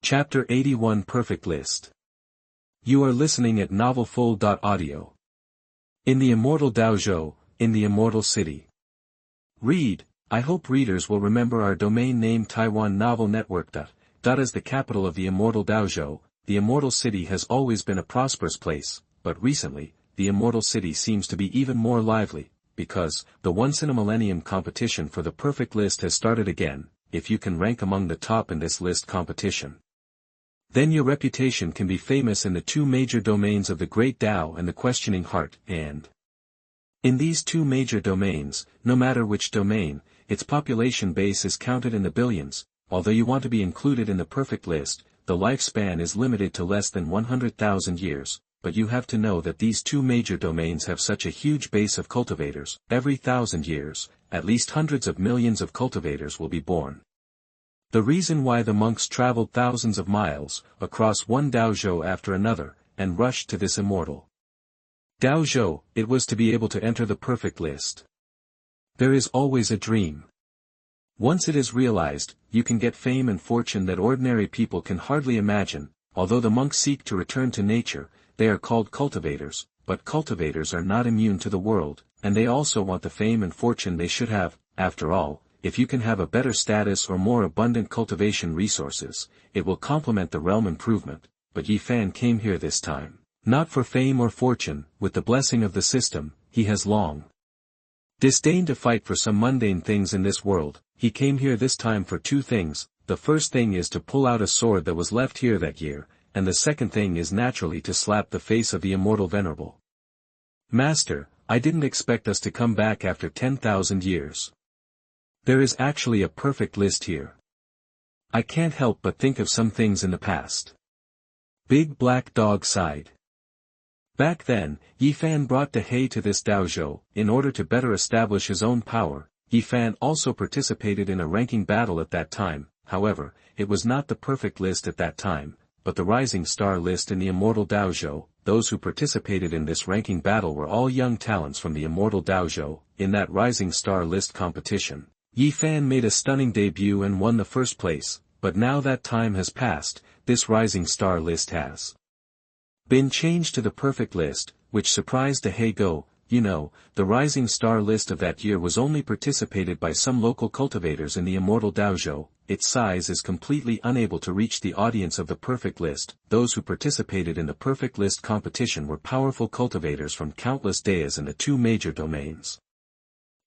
Chapter 81 Perfect List. You are listening at novelfull.audio. In the Immortal Dojo, in the Immortal City. Read, I hope readers will remember our domain name Taiwan Novel Network. As the capital of the Immortal Dojo, the Immortal City has always been a prosperous place, but recently, the Immortal City seems to be even more lively, because, the once-in-a-millennium competition for the perfect list has started again. If you can rank among the top in this list competition, then your reputation can be famous in the two major domains of the Great Tao and the Questioning Heart, and in these two major domains, no matter which domain, its population base is counted in the billions. Although you want to be included in the perfect list, the lifespan is limited to less than 100,000 years, but you have to know that these two major domains have such a huge base of cultivators. Every 1,000 years, at least hundreds of millions of cultivators will be born. The reason why the monks traveled thousands of miles, across one dojo after another, and rushed to this immortal dojo, it was to be able to enter the perfect list. There is always a dream. Once it is realized, you can get fame and fortune that ordinary people can hardly imagine. Although the monks seek to return to nature, they are called cultivators, but cultivators are not immune to the world, and they also want the fame and fortune they should have. After all, if you can have a better status or more abundant cultivation resources, it will complement the realm improvement. But Yi Fan came here this time, not for fame or fortune. With the blessing of the system, he has long disdained to fight for some mundane things in this world. He came here this time for two things. The first thing is to pull out a sword that was left here that year, and the second thing is naturally to slap the face of the immortal venerable. Master, I didn't expect us to come back after 10,000 years. There is actually a perfect list here. I can't help but think of some things in the past. Big Black Dog sighed. Back then, Yi Fan brought Decaying to this dojo, in order to better establish his own power. Yi Fan also participated in a ranking battle at that time. However, it was not the perfect list at that time, but the Rising Star list in the Immortal Dojo. Those who participated in this ranking battle were all young talents from the Immortal Dojo. In that Rising Star list competition, Yi Fan made a stunning debut and won the first place, but now that time has passed, this Rising Star list has been changed to the perfect list, which surprised Decaying. You know, the Rising Star list of that year was only participated by some local cultivators in the Immortal Dojo. Its size is completely unable to reach the audience of the perfect list. Those who participated in the perfect list competition were powerful cultivators from countless days in the two major domains.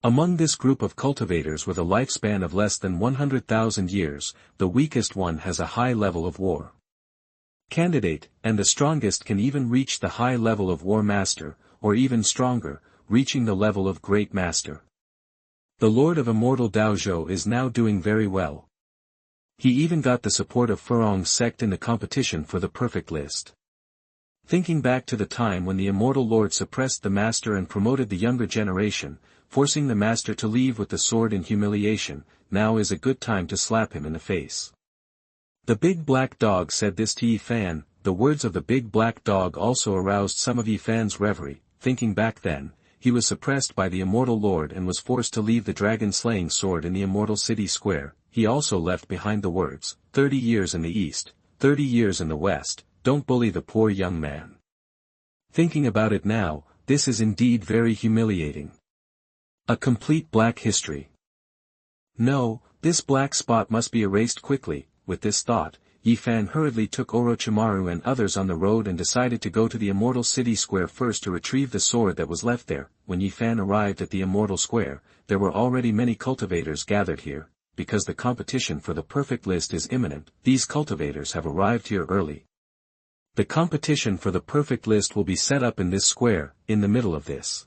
Among this group of cultivators with a lifespan of less than 100,000 years, the weakest one has a high level of war candidate, and the strongest can even reach the high level of War Master, or even stronger, reaching the level of Great Master. The Lord of Immortal Dojo is now doing very well. He even got the support of Furong's sect in the competition for the perfect list. Thinking back to the time when the Immortal Lord suppressed the Master and promoted the younger generation, forcing the Master to leave with the sword in humiliation, now is a good time to slap him in the face. The Big Black Dog said this to Yi Fan. The words of the Big Black Dog also aroused some of Yi Fan's reverie. Thinking back then, he was suppressed by the Immortal Lord and was forced to leave the dragon-slaying sword in the Immortal City Square. He also left behind the words, 30 years in the East, 30 years in the West, don't bully the poor young man. Thinking about it now, this is indeed very humiliating. A complete black history. No, this black spot must be erased quickly. With this thought, Yi Fan hurriedly took Orochimaru and others on the road and decided to go to the Immortal City Square first to retrieve the sword that was left there. When Yi Fan arrived at the Immortal Square, there were already many cultivators gathered here. Because the competition for the perfect list is imminent, these cultivators have arrived here early. The competition for the perfect list will be set up in this square, in the middle of this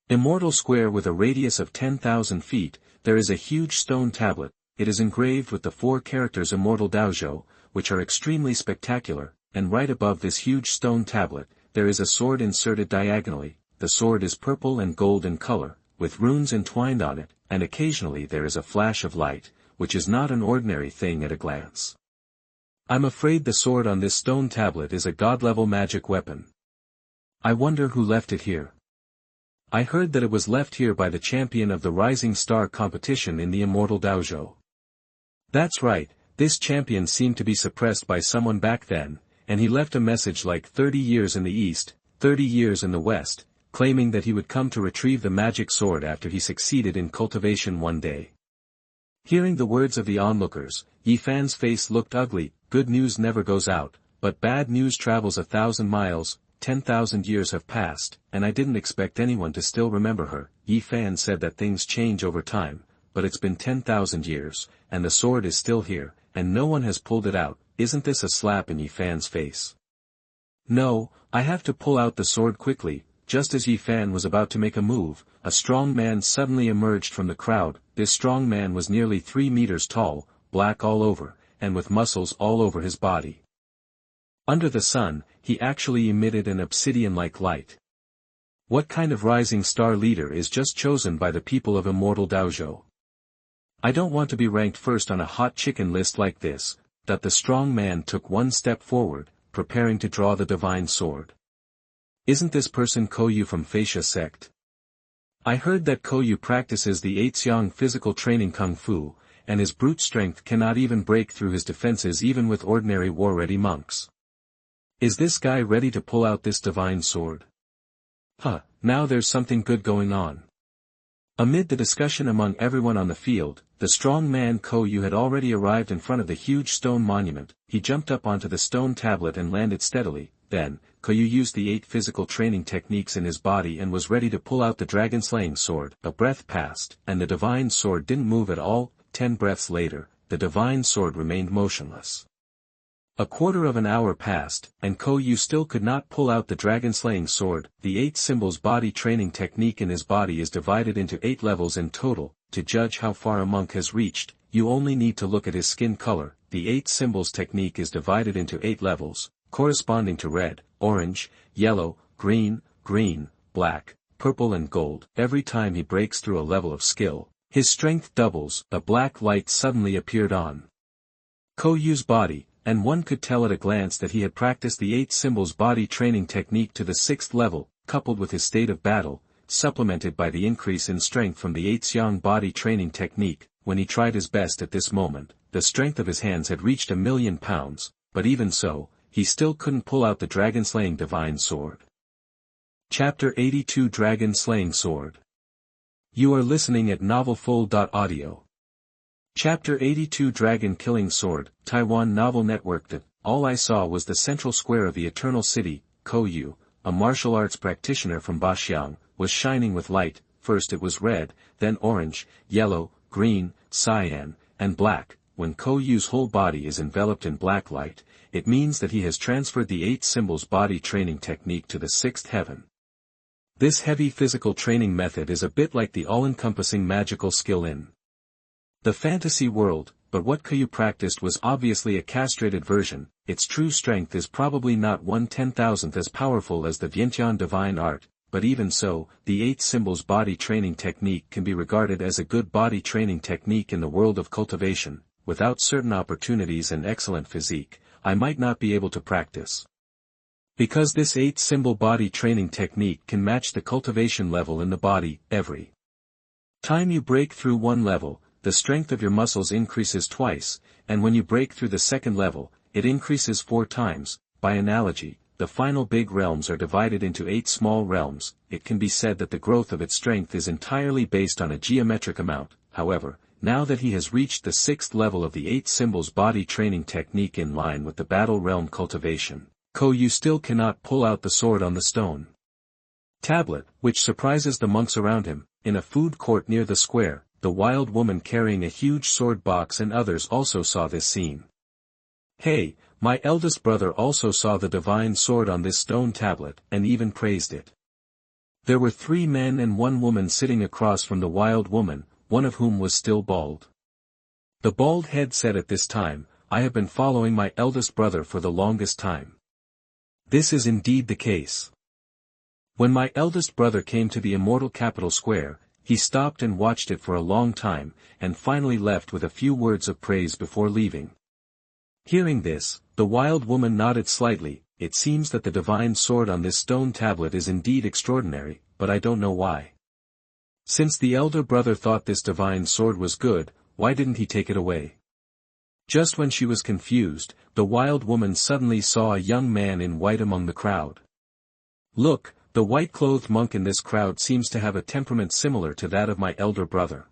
Immortal Square with a radius of 10,000 feet. There is a huge stone tablet. It is engraved with the 4 characters Immortal Dojo, which are extremely spectacular, and right above this huge stone tablet, there is a sword inserted diagonally. The sword is purple and gold in color, with runes entwined on it, and occasionally there is a flash of light, which is not an ordinary thing at a glance. I'm afraid the sword on this stone tablet is a god-level magic weapon. I wonder who left it here. I heard that it was left here by the champion of the Rising Star competition in the Immortal Dojo. That's right, This champion seemed to be suppressed by someone back then, and he left a message like 30 years in the east, 30 years in the west, claiming that he would come to retrieve the magic sword after he succeeded in cultivation one day. Hearing the words of the onlookers, Yi Fan's face looked ugly. Good news never goes out, but bad news travels 1,000 miles, 10,000 years have passed, and I didn't expect anyone to still remember her. Yi Fan said that things change over time, but it's been 10,000 years, and the sword is still here, and no one has pulled it out. Isn't this a slap in Yi Fan's face? No, I have to pull out the sword quickly. Just as Yi Fan was about to make a move, a strong man suddenly emerged from the crowd. This strong man was nearly 3 meters tall, black all over, and with muscles all over his body. Under the sun, he actually emitted an obsidian-like light. What kind of rising star leader is just chosen by the people of Immortal Dojo? I don't want to be ranked first on a hot chicken list like this. That the strong man took one step forward, preparing to draw the divine sword. Isn't this person Koyu from Fascia sect? I heard that Koyu practices the 8-Xiang physical training kung fu, and his brute strength cannot even break through his defenses even with ordinary war-ready monks. Is this guy ready to pull out this divine sword? Now there's something good going on. Amid the discussion among everyone on the field, the strong man Koyu had already arrived in front of the huge stone monument. He jumped up onto the stone tablet and landed steadily. Then, Koyu used the 8 physical training techniques in his body and was ready to pull out the dragon-slaying sword. A breath passed, and the divine sword didn't move at all. 10 breaths later, the divine sword remained motionless. A quarter of an hour passed, and Koyu still could not pull out the dragon-slaying sword. The 8 symbols body training technique in his body is divided into 8 levels in total. To judge how far a monk has reached, you only need to look at his skin color. The 8 symbols technique is divided into 8 levels, corresponding to red, orange, yellow, green, black, purple and gold. Every time he breaks through a level of skill, his strength doubles. A black light suddenly appeared on Koyu's body, and one could tell at a glance that he had practiced the 8 symbols body training technique to the 6th level, coupled with his state of battle, supplemented by the increase in strength from the 8-Xiang body training technique. When he tried his best at this moment, the strength of his hands had reached 1,000,000 pounds, but even so, he still couldn't pull out the dragon-slaying divine sword. Chapter 82 Dragon-Slaying Sword. You are listening at novelfull.audio. Chapter 82 Dragon-Killing Sword. Taiwan Novel Network. All I saw was the central square of the Eternal City. Koyu, a martial arts practitioner from Baxiang, was shining with light. First it was red, then orange, yellow, green, cyan, and black. When Koyu's whole body is enveloped in black light, it means that he has transferred the 8 symbols body training technique to the 6th heaven. This heavy physical training method is a bit like the all-encompassing magical skill in the fantasy world, but what Koyu practiced was obviously a castrated version. Its true strength is probably not 1/10,000th as powerful as the Vientiane divine art, but even so, the 8 symbols body training technique can be regarded as a good body training technique in the world of cultivation. Without certain opportunities and excellent physique, I might not be able to practice. Because this 8 symbol body training technique can match the cultivation level in the body. Every time you break through one level, the strength of your muscles increases twice, and when you break through the 2nd level, it increases 4 times. By analogy, the final big realms are divided into 8 small realms. It can be said that the growth of its strength is entirely based on a geometric amount. However, now that he has reached the 6th level of the 8 symbols body training technique in line with the battle realm cultivation, Koyu still cannot pull out the sword on the stone tablet, which surprises the monks around him. In a food court near the square, the wild woman carrying a huge sword box and others also saw this scene. Hey, my eldest brother also saw the divine sword on this stone tablet, and even praised it. There were 3 men and 1 woman sitting across from the wild woman, one of whom was still bald. The bald head said at this time, I have been following my eldest brother for the longest time. This is indeed the case. When my eldest brother came to the immortal capital square, he stopped and watched it for a long time, and finally left with a few words of praise before leaving. Hearing this, the wild woman nodded slightly. It seems that the divine sword on this stone tablet is indeed extraordinary, but I don't know why. Since the elder brother thought this divine sword was good, why didn't he take it away? Just when she was confused, the wild woman suddenly saw a young man in white among the crowd. Look, the white-clothed monk in this crowd seems to have a temperament similar to that of my elder brother.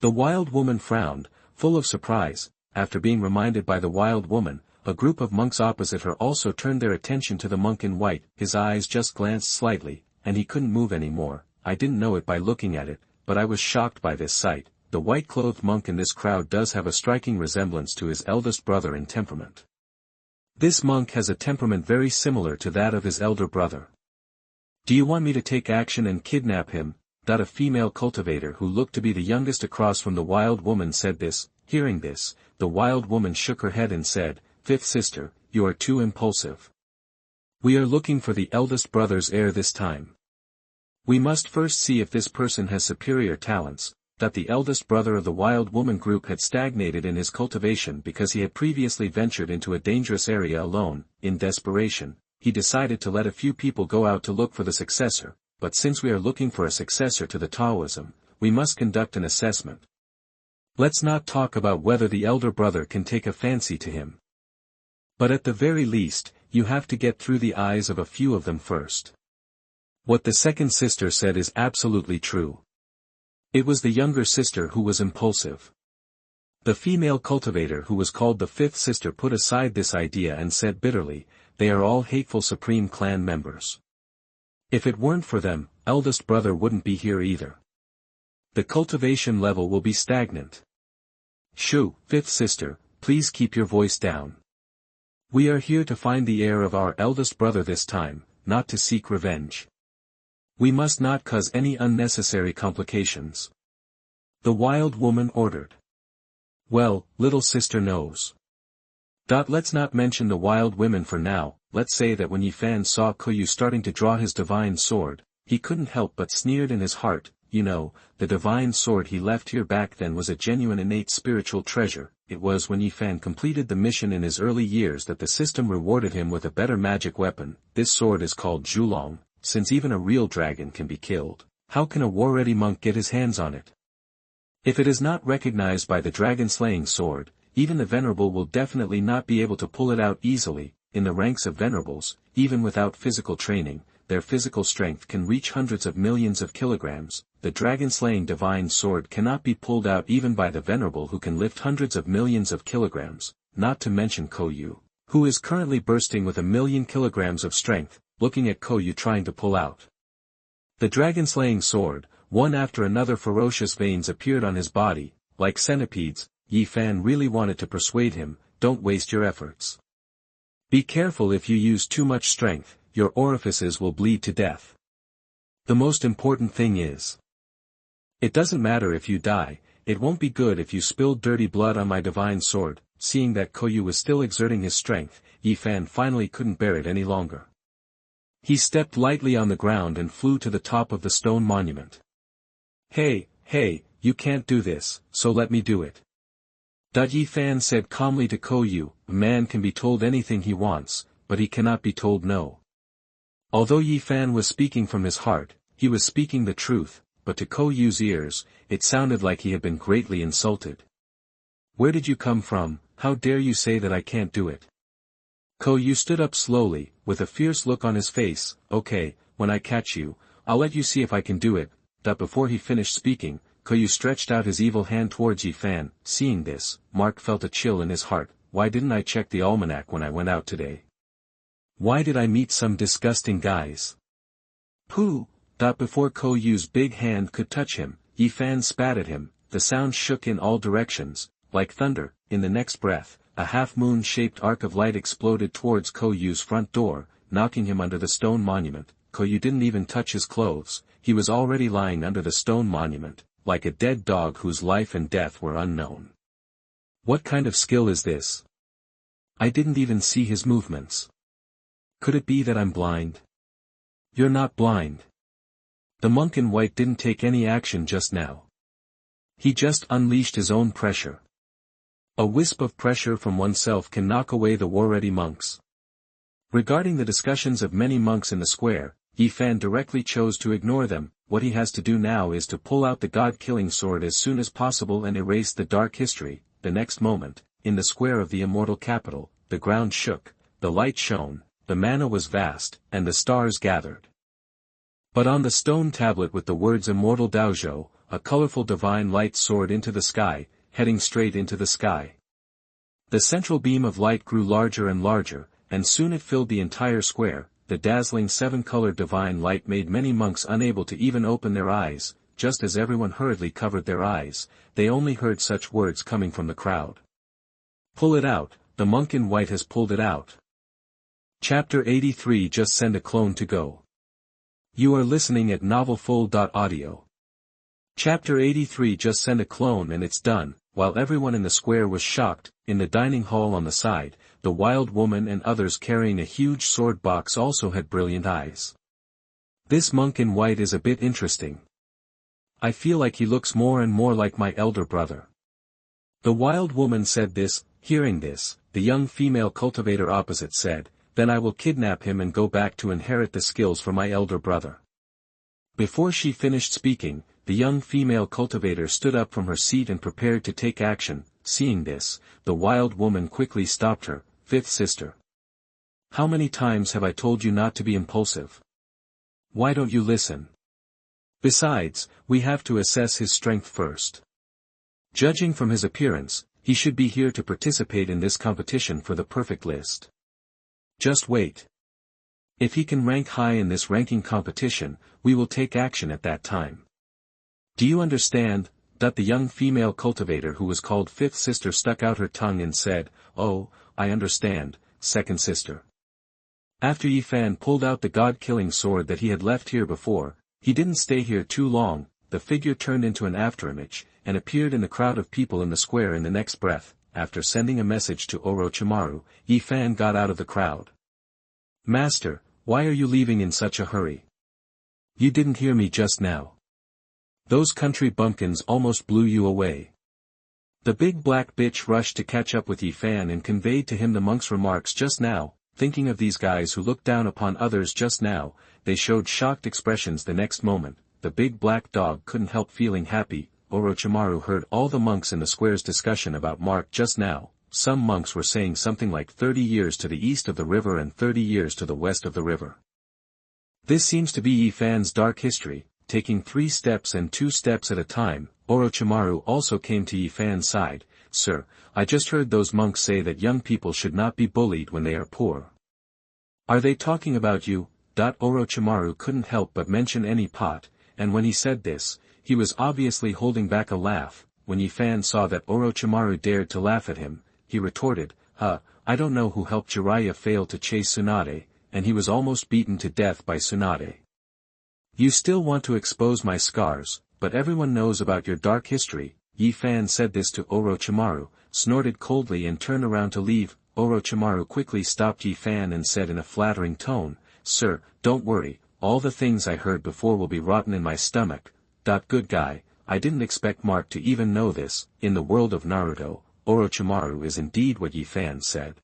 The wild woman frowned, full of surprise. After being reminded by the wild woman, a group of monks opposite her also turned their attention to the monk in white. His eyes just glanced slightly, and he couldn't move anymore. I didn't know it by looking at it, but I was shocked by this sight. The white-clothed monk in this crowd does have a striking resemblance to his eldest brother in temperament. This monk has a temperament very similar to that of his elder brother. Do you want me to take action and kidnap him? A female cultivator who looked to be the youngest across from the wild woman said this. Hearing this, the wild woman shook her head and said, "Fifth sister, you are too impulsive. We are looking for the eldest brother's heir this time. We must first see if this person has superior talents." The eldest brother of the wild woman group had stagnated in his cultivation because he had previously ventured into a dangerous area alone. In desperation, he decided to let a few people go out to look for the successor, but since we are looking for a successor to the Taoism, we must conduct an assessment. Let's not talk about whether the elder brother can take a fancy to him. But at the very least, you have to get through the eyes of a few of them first. What the second sister said is absolutely true. It was the younger sister who was impulsive. The female cultivator who was called the fifth sister put aside this idea and said bitterly, "They are all hateful Supreme Clan members. If it weren't for them, eldest brother wouldn't be here either. The cultivation level will be stagnant." "Shoo, fifth sister, please keep your voice down. We are here to find the heir of our eldest brother this time, not to seek revenge. We must not cause any unnecessary complications," the wild woman ordered. "Well, little sister knows. Let's not mention the wild women for now. Let's say that when Yifan saw Koyu starting to draw his divine sword, he couldn't help but sneered in his heart. You know, the divine sword he left here back then was a genuine innate spiritual treasure. It was when Yifan completed the mission in his early years that the system rewarded him with a better magic weapon. This sword is called Zhulong. Since even a real dragon can be killed, how can a war-ready monk get his hands on it? If it is not recognized by the dragon-slaying sword, even the venerable will definitely not be able to pull it out easily. In the ranks of venerables, even without physical training, their physical strength can reach hundreds of millions of kilograms. The dragon-slaying divine sword cannot be pulled out even by the venerable who can lift hundreds of millions of kilograms, not to mention Koyu, who is currently bursting with 1,000,000 kilograms of strength. Looking at Koyu trying to pull out the dragon-slaying sword, one after another ferocious veins appeared on his body, like centipedes. Yifan really wanted to persuade him, "Don't waste your efforts. Be careful if you use too much strength, your orifices will bleed to death. The most important thing is, it doesn't matter if you die, it won't be good if you spilled dirty blood on my divine sword." Seeing that Koyu was still exerting his strength, Yifan finally couldn't bear it any longer. He stepped lightly on the ground and flew to the top of the stone monument. Hey, you can't do this, so let me do it." Yifan said calmly to Koyu, "A man can be told anything he wants, but he cannot be told no." Although Yifan was speaking from his heart, he was speaking the truth, but to Koyu's ears, it sounded like he had been greatly insulted. "Where did you come from? How dare you say that I can't do it?" Koyu stood up slowly, with a fierce look on his face. "Okay, when I catch you, I'll let you see if I can do it." Before he finished speaking, Koyu stretched out his evil hand towards Yifan. Seeing this, Mark felt a chill in his heart. Why didn't I check the almanac when I went out today? Why did I meet some disgusting guys? Pooh! Before Koyu's big hand could touch him, Yifan spat at him. The sound shook in all directions, like thunder. In the next breath, a half-moon-shaped arc of light exploded towards Koyu's front door, knocking him under the stone monument. Koyu didn't even touch his clothes, he was already lying under the stone monument, like a dead dog whose life and death were unknown. What kind of skill is this? I didn't even see his movements. Could it be that I'm blind? You're not blind. The monk in white didn't take any action just now. He just unleashed his own pressure. A wisp of pressure from oneself can knock away the war-ready monks. Regarding the discussions of many monks in the square, Yifan directly chose to ignore them. What he has to do now is to pull out the god-killing sword as soon as possible and erase the dark history. The next moment, in the square of the immortal capital, the ground shook, the light shone, the mana was vast, and the stars gathered. But on the stone tablet with the words Immortal Daozhou, a colorful divine light soared into the sky, heading straight into the sky. The central beam of light grew larger and larger, and soon it filled the entire square. The dazzling seven-colored divine light made many monks unable to even open their eyes. Just as everyone hurriedly covered their eyes, they only heard such words coming from the crowd. Pull it out, the monk in white has pulled it out. Chapter 83. Just send a clone to go. You are listening at novelfull.audio. Chapter 83. Just send a clone and it's done. While everyone in the square was shocked, in the dining hall on the side, the wild woman and others carrying a huge sword box also had brilliant eyes. This monk in white is a bit interesting. I feel like he looks more and more like my elder brother. The wild woman said this. Hearing this, the young female cultivator opposite said, then I will kidnap him and go back to inherit the skills for my elder brother. Before she finished speaking, the young female cultivator stood up from her seat and prepared to take action. Seeing this, the wild woman quickly stopped her. Fifth sister. How many times have I told you not to be impulsive? Why don't you listen? Besides, we have to assess his strength first. Judging from his appearance, he should be here to participate in this competition for the perfect list. Just wait. If he can rank high in this ranking competition, we will take action at that time. Do you understand? The young female cultivator who was called fifth sister stuck out her tongue and said, oh, I understand, second sister. After Yifan pulled out the god-killing sword that he had left here before, he didn't stay here too long. The figure turned into an afterimage, and appeared in the crowd of people in the square in the next breath. After sending a message to Orochimaru, Yifan got out of the crowd. Master, why are you leaving in such a hurry? You didn't hear me just now. Those country bumpkins almost blew you away. The big black bitch rushed to catch up with Yifan and conveyed to him the monk's remarks just now. Thinking of these guys who looked down upon others just now, they showed shocked expressions the next moment. The big black dog couldn't help feeling happy. Orochimaru heard all the monks in the square's discussion about Mark just now. Some monks were saying something like 30 years to the east of the river and 30 years to the west of the river. This seems to be Yifan's dark history. Taking 3 steps and 2 steps at a time, Orochimaru also came to Yifan's side. Sir, I just heard those monks say that young people should not be bullied when they are poor. Are they talking about you? Orochimaru couldn't help but mention any pot, and when he said this, he was obviously holding back a laugh. When Yifan saw that Orochimaru dared to laugh at him, he retorted, I don't know who helped Jiraiya fail to chase Tsunade, and he was almost beaten to death by Tsunade. You still want to expose my scars, but everyone knows about your dark history. Yifan said this to Orochimaru, snorted coldly and turned around to leave. Orochimaru quickly stopped Yifan and said in a flattering tone, Sir, don't worry, all the things I heard before will be rotten in my stomach. Good guy, I didn't expect Mark to even know this. In the world of Naruto, Orochimaru is indeed what Yifan said.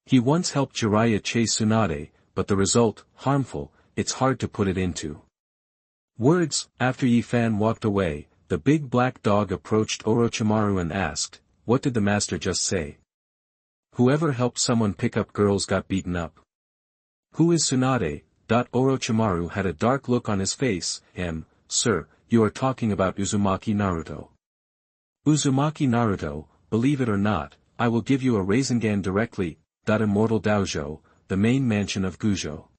He once helped Jiraiya chase Tsunade, but the result, harmful. It's hard to put it into words. After Yifan walked away, the big black dog approached Orochimaru and asked, what did the master just say? Whoever helped someone pick up girls got beaten up. Who is Tsunade? Orochimaru had a dark look on his face. Sir, you are talking about Uzumaki Naruto. Uzumaki Naruto, believe it or not, I will give you a Rasengan directly. Immortal Daozhou, the main mansion of Gujo.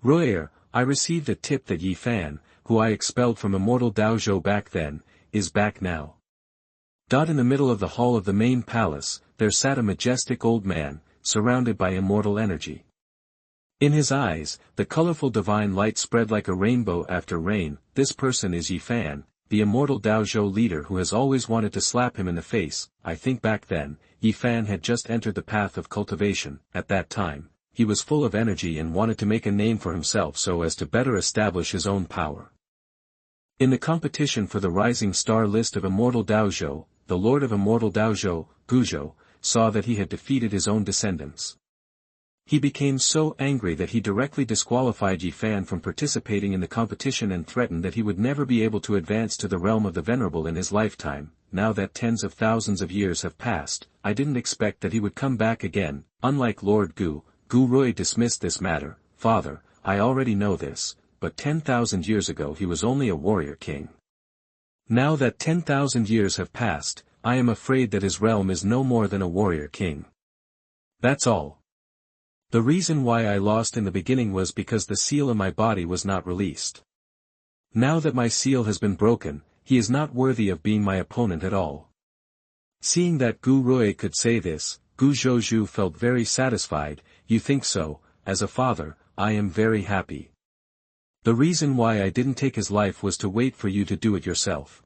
Royer, I received a tip that Yifan, who I expelled from Immortal Daozhou back then, is back now. In the middle of the hall of the main palace, there sat a majestic old man, surrounded by immortal energy. In his eyes, the colorful divine light spread like a rainbow after rain. This person is Yifan, the Immortal Daozhou leader who has always wanted to slap him in the face. I think back then, Yifan had just entered the path of cultivation. At that time, he was full of energy and wanted to make a name for himself so as to better establish his own power. In the competition for the Rising Star list of Immortal Daozhou, the Lord of Immortal Daozhou, Gujo, saw that he had defeated his own descendants. He became so angry that he directly disqualified Yifan from participating in the competition and threatened that he would never be able to advance to the realm of the Venerable in his lifetime. now that tens of thousands of years have passed, I didn't expect that he would come back again. Unlike Lord Gu Rui dismissed this matter. Father, I already know this, but 10,000 years ago he was only a warrior king. Now that 10,000 years have passed, I am afraid that his realm is no more than a warrior king. That's all. The reason why I lost in the beginning was because the seal in my body was not released. Now that my seal has been broken, he is not worthy of being my opponent at all. Seeing that Gu Rui could say this, Gu Zhozhu felt very satisfied. You think so? As a father, I am very happy. The reason why I didn't take his life was to wait for you to do it yourself.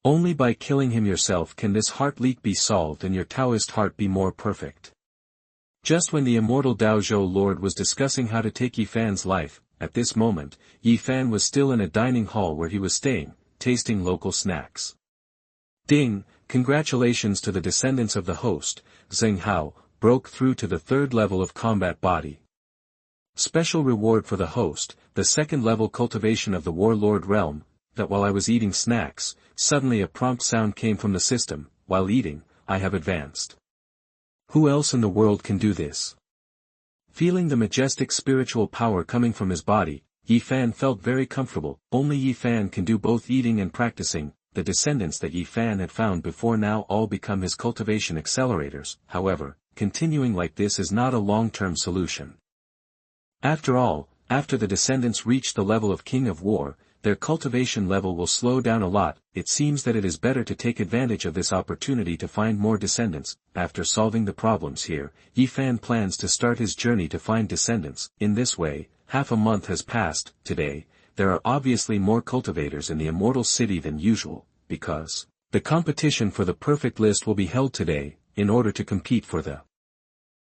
Only by killing him yourself can this heart leak be solved and your Taoist heart be more perfect. Just when the immortal Daozhou Lord was discussing how to take Yi Fan's life, at this moment, Yi Fan was still in a dining hall where he was staying, tasting local snacks. Ding! Congratulations to the descendants of the host. Zheng Hao broke through to the 3rd level of combat body. Special reward for the host, the 2nd level cultivation of the warlord realm. That while I was eating snacks, suddenly a prompt sound came from the system. While eating, I have advanced. Who else in the world can do this? Feeling the majestic spiritual power coming from his body, Yi Fan felt very comfortable. Only Yi Fan can do both eating and practicing. The descendants that Yi Fan had found before now all become his cultivation accelerators. However, continuing like this is not a long-term solution. After all, after the descendants reach the level of King of War, their cultivation level will slow down a lot. It seems that it is better to take advantage of this opportunity to find more descendants. After solving the problems here, Yi Fan plans to start his journey to find descendants. In this way, half a month has passed. Today, there are obviously more cultivators in the Immortal City than usual, because the competition for the perfect list will be held today, in order to compete for the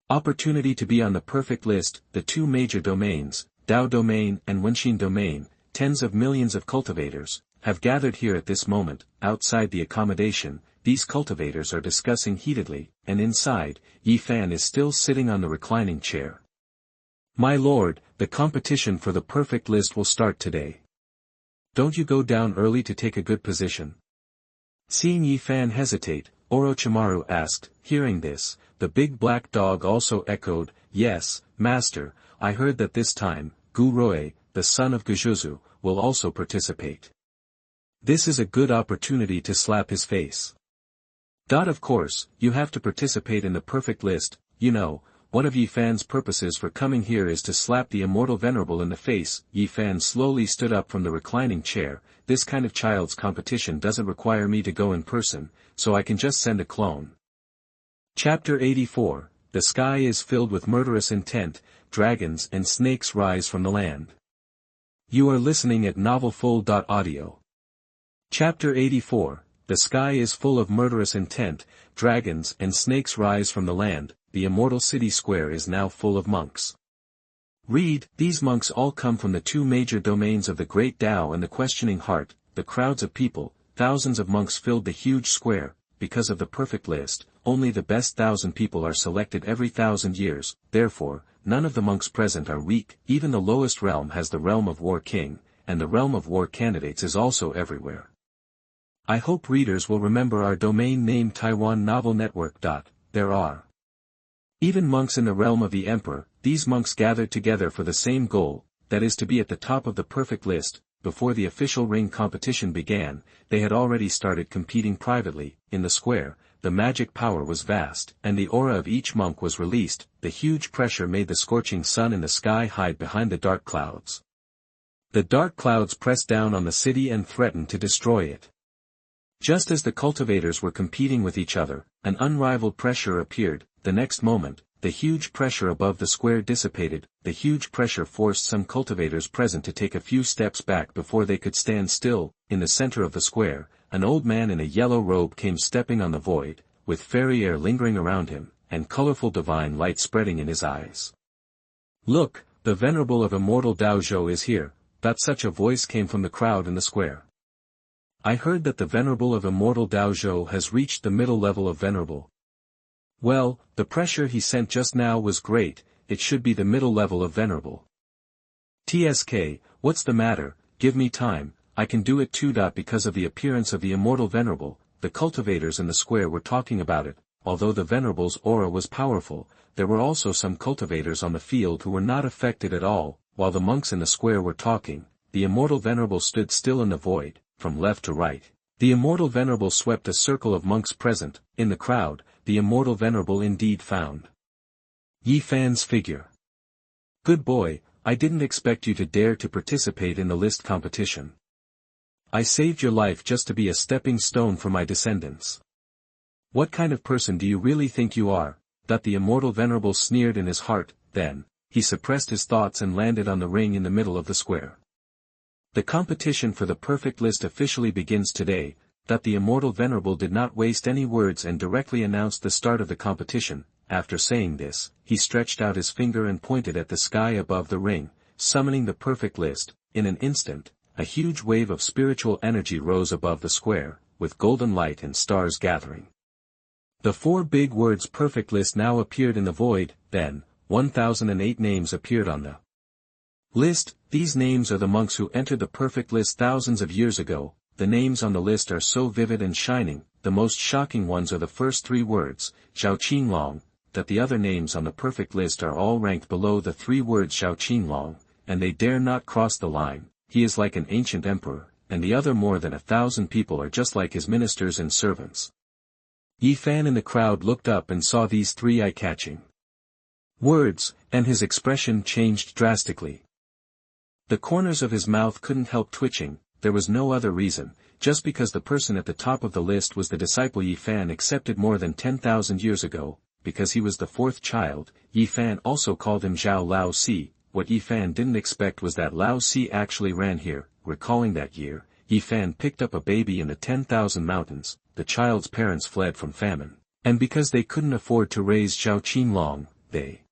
opportunity to be on the perfect list. The 2 major domains, Dao Domain and Wenxin Domain, tens of millions of cultivators, have gathered here at this moment. Outside the accommodation, these cultivators are discussing heatedly, and inside, Yi Fan is still sitting on the reclining chair. My lord, the competition for the perfect list will start today. Don't you go down early to take a good position? Seeing Yi Fan hesitate, Orochimaru asked. Hearing this, the big black dog also echoed, yes, master, I heard that this time, Gu Rui, the son of Gujuzu, will also participate. This is a good opportunity to slap his face. Of course, you have to participate in the perfect list. You know, one of Yi Fan's purposes for coming here is to slap the immortal venerable in the face. Yi Fan slowly stood up from the reclining chair. This kind of child's competition doesn't require me to go in person, so I can just send a clone. Chapter 84, The sky is filled with murderous intent, dragons and snakes rise from the land. You are listening at novelfull.audio. Chapter 84, The sky is full of murderous intent, dragons and snakes rise from the land. The immortal city square is now full of monks. Read, these monks all come from the 2 major domains of the Great Tao and the Questioning Heart. The crowds of people, thousands of monks filled the huge square. Because of the perfect list, only the best 1,000 people are selected every 1,000 years, therefore, none of the monks present are weak. Even the lowest realm has the realm of War King, and the realm of War Candidates is also everywhere. I hope readers will remember our domain name Taiwan Novel Network. There are even monks in the realm of the Emperor. These monks gathered together for the same goal, that is to be at the top of the perfect list. Before the official ring competition began, they had already started competing privately. In the square, the magic power was vast, and the aura of each monk was released. The huge pressure made the scorching sun in the sky hide behind the dark clouds. The dark clouds pressed down on the city and threatened to destroy it. Just as the cultivators were competing with each other, an unrivaled pressure appeared. The next moment, the huge pressure above the square dissipated. The huge pressure forced some cultivators present to take a few steps back before they could stand still. In the center of the square, an old man in a yellow robe came stepping on the void, with fairy air lingering around him, and colorful divine light spreading in his eyes. Look, the venerable of immortal Daozhou is here. Such a voice came from the crowd in the square. I heard that the venerable of immortal Daozhou has reached the middle level of venerable. Well, the pressure he sent just now was great. It should be the middle level of venerable. TSK, what's the matter? Give me time, I can do it too. Because of the appearance of the immortal venerable, the cultivators in the square were talking about it. Although the Venerable's aura was powerful, there were also some cultivators on the field who were not affected at all. While the monks in the square were talking, the immortal Venerable stood still in the void, from left to right. The immortal Venerable swept a circle of monks present. In the crowd, the immortal Venerable indeed found Yi Fan's figure. Good boy, I didn't expect you to dare to participate in the list competition. I saved your life just to be a stepping stone for my descendants. What kind of person do you really think you are? That the immortal Venerable sneered in his heart. Then he suppressed his thoughts and landed on the ring in the middle of the square. The competition for the perfect list officially begins today. That the immortal Venerable did not waste any words and directly announced the start of the competition. After saying this, he stretched out his finger and pointed at the sky above the ring, summoning the perfect list. In an instant, a huge wave of spiritual energy rose above the square, with golden light and stars gathering. The four big words perfect list now appeared in the void. Then, 1008 names appeared on the list. These names are the monks who entered the perfect list thousands of years ago. The names on the list are so vivid and shining. The most shocking ones are the first three words, Xuanhuan, that the other names on the perfect list are all ranked below the three words Xuanhuan, and they dare not cross the line. He is like an ancient emperor, and the other more than 1,000 people are just like his ministers and servants. Yi Fan in the crowd looked up and saw these three eye-catching words, and his expression changed drastically. The corners of his mouth couldn't help twitching. There was no other reason, just because the person at the top of the list was the disciple Yi Fan accepted more than 10,000 years ago. Because he was the fourth child, Yi Fan also called him Zhao Lao Si. What Yi Fan didn't expect was that Lao Si actually ran here. Recalling that year, Yi Fan picked up a baby in the 10,000 mountains. The child's parents fled from famine, and because they couldn't afford to raise Zhao Qinlong, they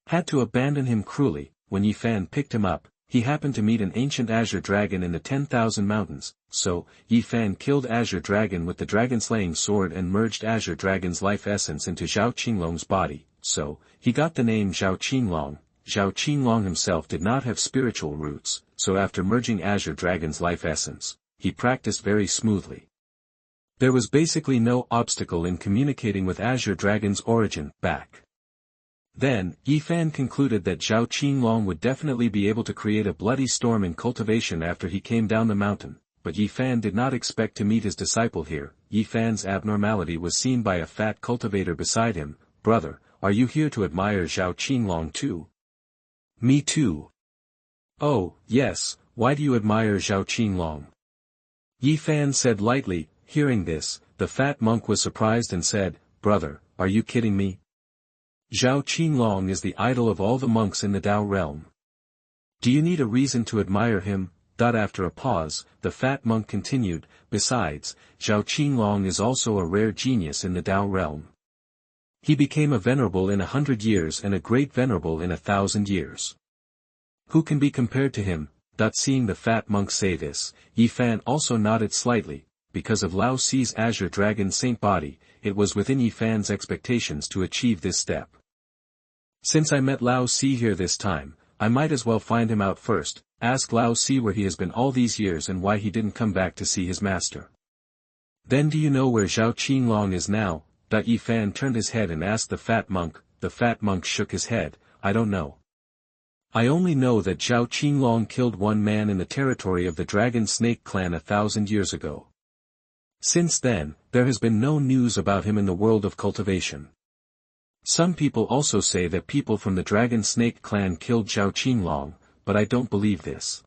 had to abandon him cruelly. When Yi Fan picked him up, he happened to meet an ancient azure dragon in the 10,000 mountains, so Yi Fan killed azure dragon with the dragon-slaying sword and merged azure dragon's life essence into Zhao Qinlong's body, so he got the name Zhao Qinlong. Zhao Qinlong himself did not have spiritual roots, so after merging azure dragon's life essence, he practiced very smoothly. There was basically no obstacle in communicating with azure dragon's origin. Back then, Yi Fan concluded that Zhao Qinlong would definitely be able to create a bloody storm in cultivation after he came down the mountain, but Yi Fan did not expect to meet his disciple here. Yi Fan's abnormality was seen by a fat cultivator beside him. Brother, are you here to admire Zhao Qinlong too? Me too. Oh, yes, why do you admire Zhao Qinlong? Yi Fan said lightly. Hearing this, the fat monk was surprised and said, Brother, are you kidding me? Zhao Qinlong is the idol of all the monks in the Dao realm. Do you need a reason to admire him? After a pause, the fat monk continued, besides, Zhao Qinlong is also a rare genius in the Dao realm. He became a venerable in 100 years and a great venerable in 1,000 years. Who can be compared to him? Seeing the fat monk say this, Yi Fan also nodded slightly. Because of Lao Si's azure dragon saint body, it was within Yi Fan's expectations to achieve this step. Since I met Lao Si here this time, I might as well find him out first. Ask Lao Si where he has been all these years and why he didn't come back to see his master. Then do you know where Zhao Qinlong is now? Yi Fan turned his head and asked the fat monk. The fat monk shook his head. I don't know. I only know that Zhao Qinlong killed one man in the territory of the Dragon Snake clan 1,000 years ago. Since then, there has been no news about him in the world of cultivation. Some people also say that people from the Dragon Snake clan killed Zhao Qinlong, but I don't believe this.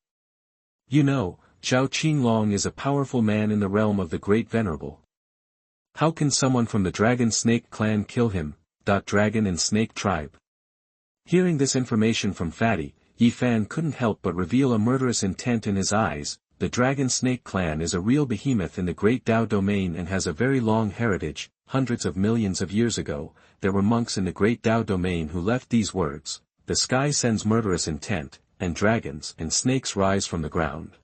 You know, Zhao Qinlong is a powerful man in the realm of the Great Venerable. How can someone from the Dragon Snake clan kill him? Dragon and Snake tribe. Hearing this information from Fatty, Yi Fan couldn't help but reveal a murderous intent in his eyes. The Dragon Snake clan is a real behemoth in the Great Dao domain and has a very long heritage. Hundreds of millions of years ago, there were monks in the Great Dao domain who left these words, the sky sends murderous intent, and dragons and snakes rise from the ground.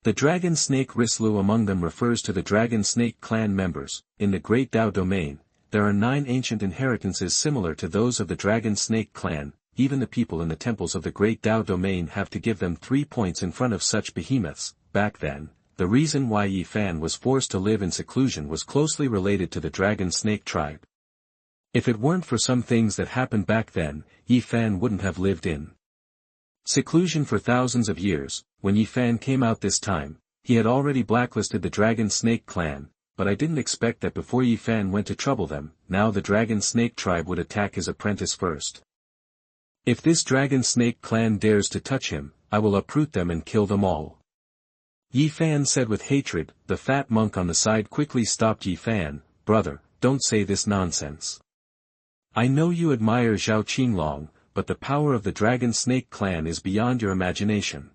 The dragon snake Rislu among them refers to the Dragon Snake clan members. In the Great Dao domain, there are 9 ancient inheritances similar to those of the Dragon Snake clan. Even the people in the temples of the Great Dao domain have to give them 3 points in front of such behemoths. Back then, the reason why Yi Fan was forced to live in seclusion was closely related to the dragon snake tribe. If it weren't for some things that happened back then, Yi Fan wouldn't have lived in seclusion for thousands of years. When Yi Fan came out this time, he had already blacklisted the dragon snake clan, but I didn't expect that before Yi Fan went to trouble them, now the dragon snake tribe would attack his apprentice first. If this dragon snake clan dares to touch him, I will uproot them and kill them all. Yi Fan said with hatred. The fat monk on the side quickly stopped Yi Fan. Brother, don't say this nonsense. I know you admire Zhao Qinglong, but the power of the dragon snake clan is beyond your imagination.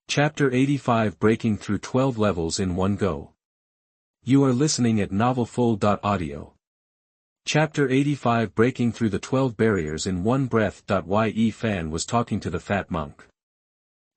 Chapter 85 Breaking Through 12 Levels in One Go. You are listening at novelfull.audio. Chapter 85 Breaking Through the 12 Barriers in One Breath. Yi Fan was talking to the fat monk.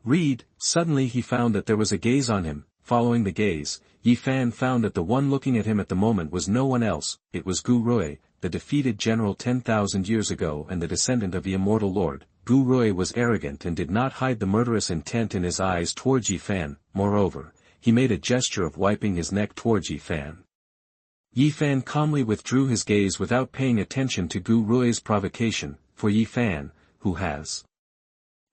Read. Suddenly he found that there was a gaze on him. Following the gaze, Yi Fan found that the one looking at him at the moment was no one else. It was Gu Rui, the defeated general 10,000 years ago and the descendant of the immortal lord. Gu Rui was arrogant and did not hide the murderous intent in his eyes towards Yi Fan. Moreover, he made a gesture of wiping his neck towards Yi Fan. Yi Fan calmly withdrew his gaze without paying attention to Gu Rui's provocation, for Yi Fan, who has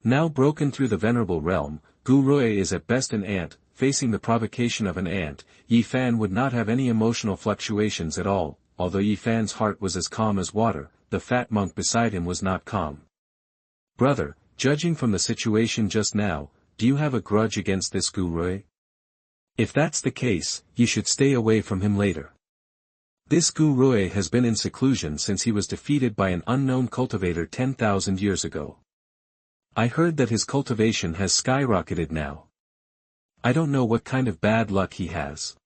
now broken through the venerable realm, Gu Rui is at best an ant. Facing the provocation of an ant, Yi Fan would not have any emotional fluctuations at all. Although Yi Fan's heart was as calm as water, the fat monk beside him was not calm. Brother, judging from the situation just now, do you have a grudge against this Gu Rui? If that's the case, you should stay away from him later. This Gu Rui has been in seclusion since he was defeated by an unknown cultivator 10,000 years ago. I heard that his cultivation has skyrocketed now. I don't know what kind of bad luck he has.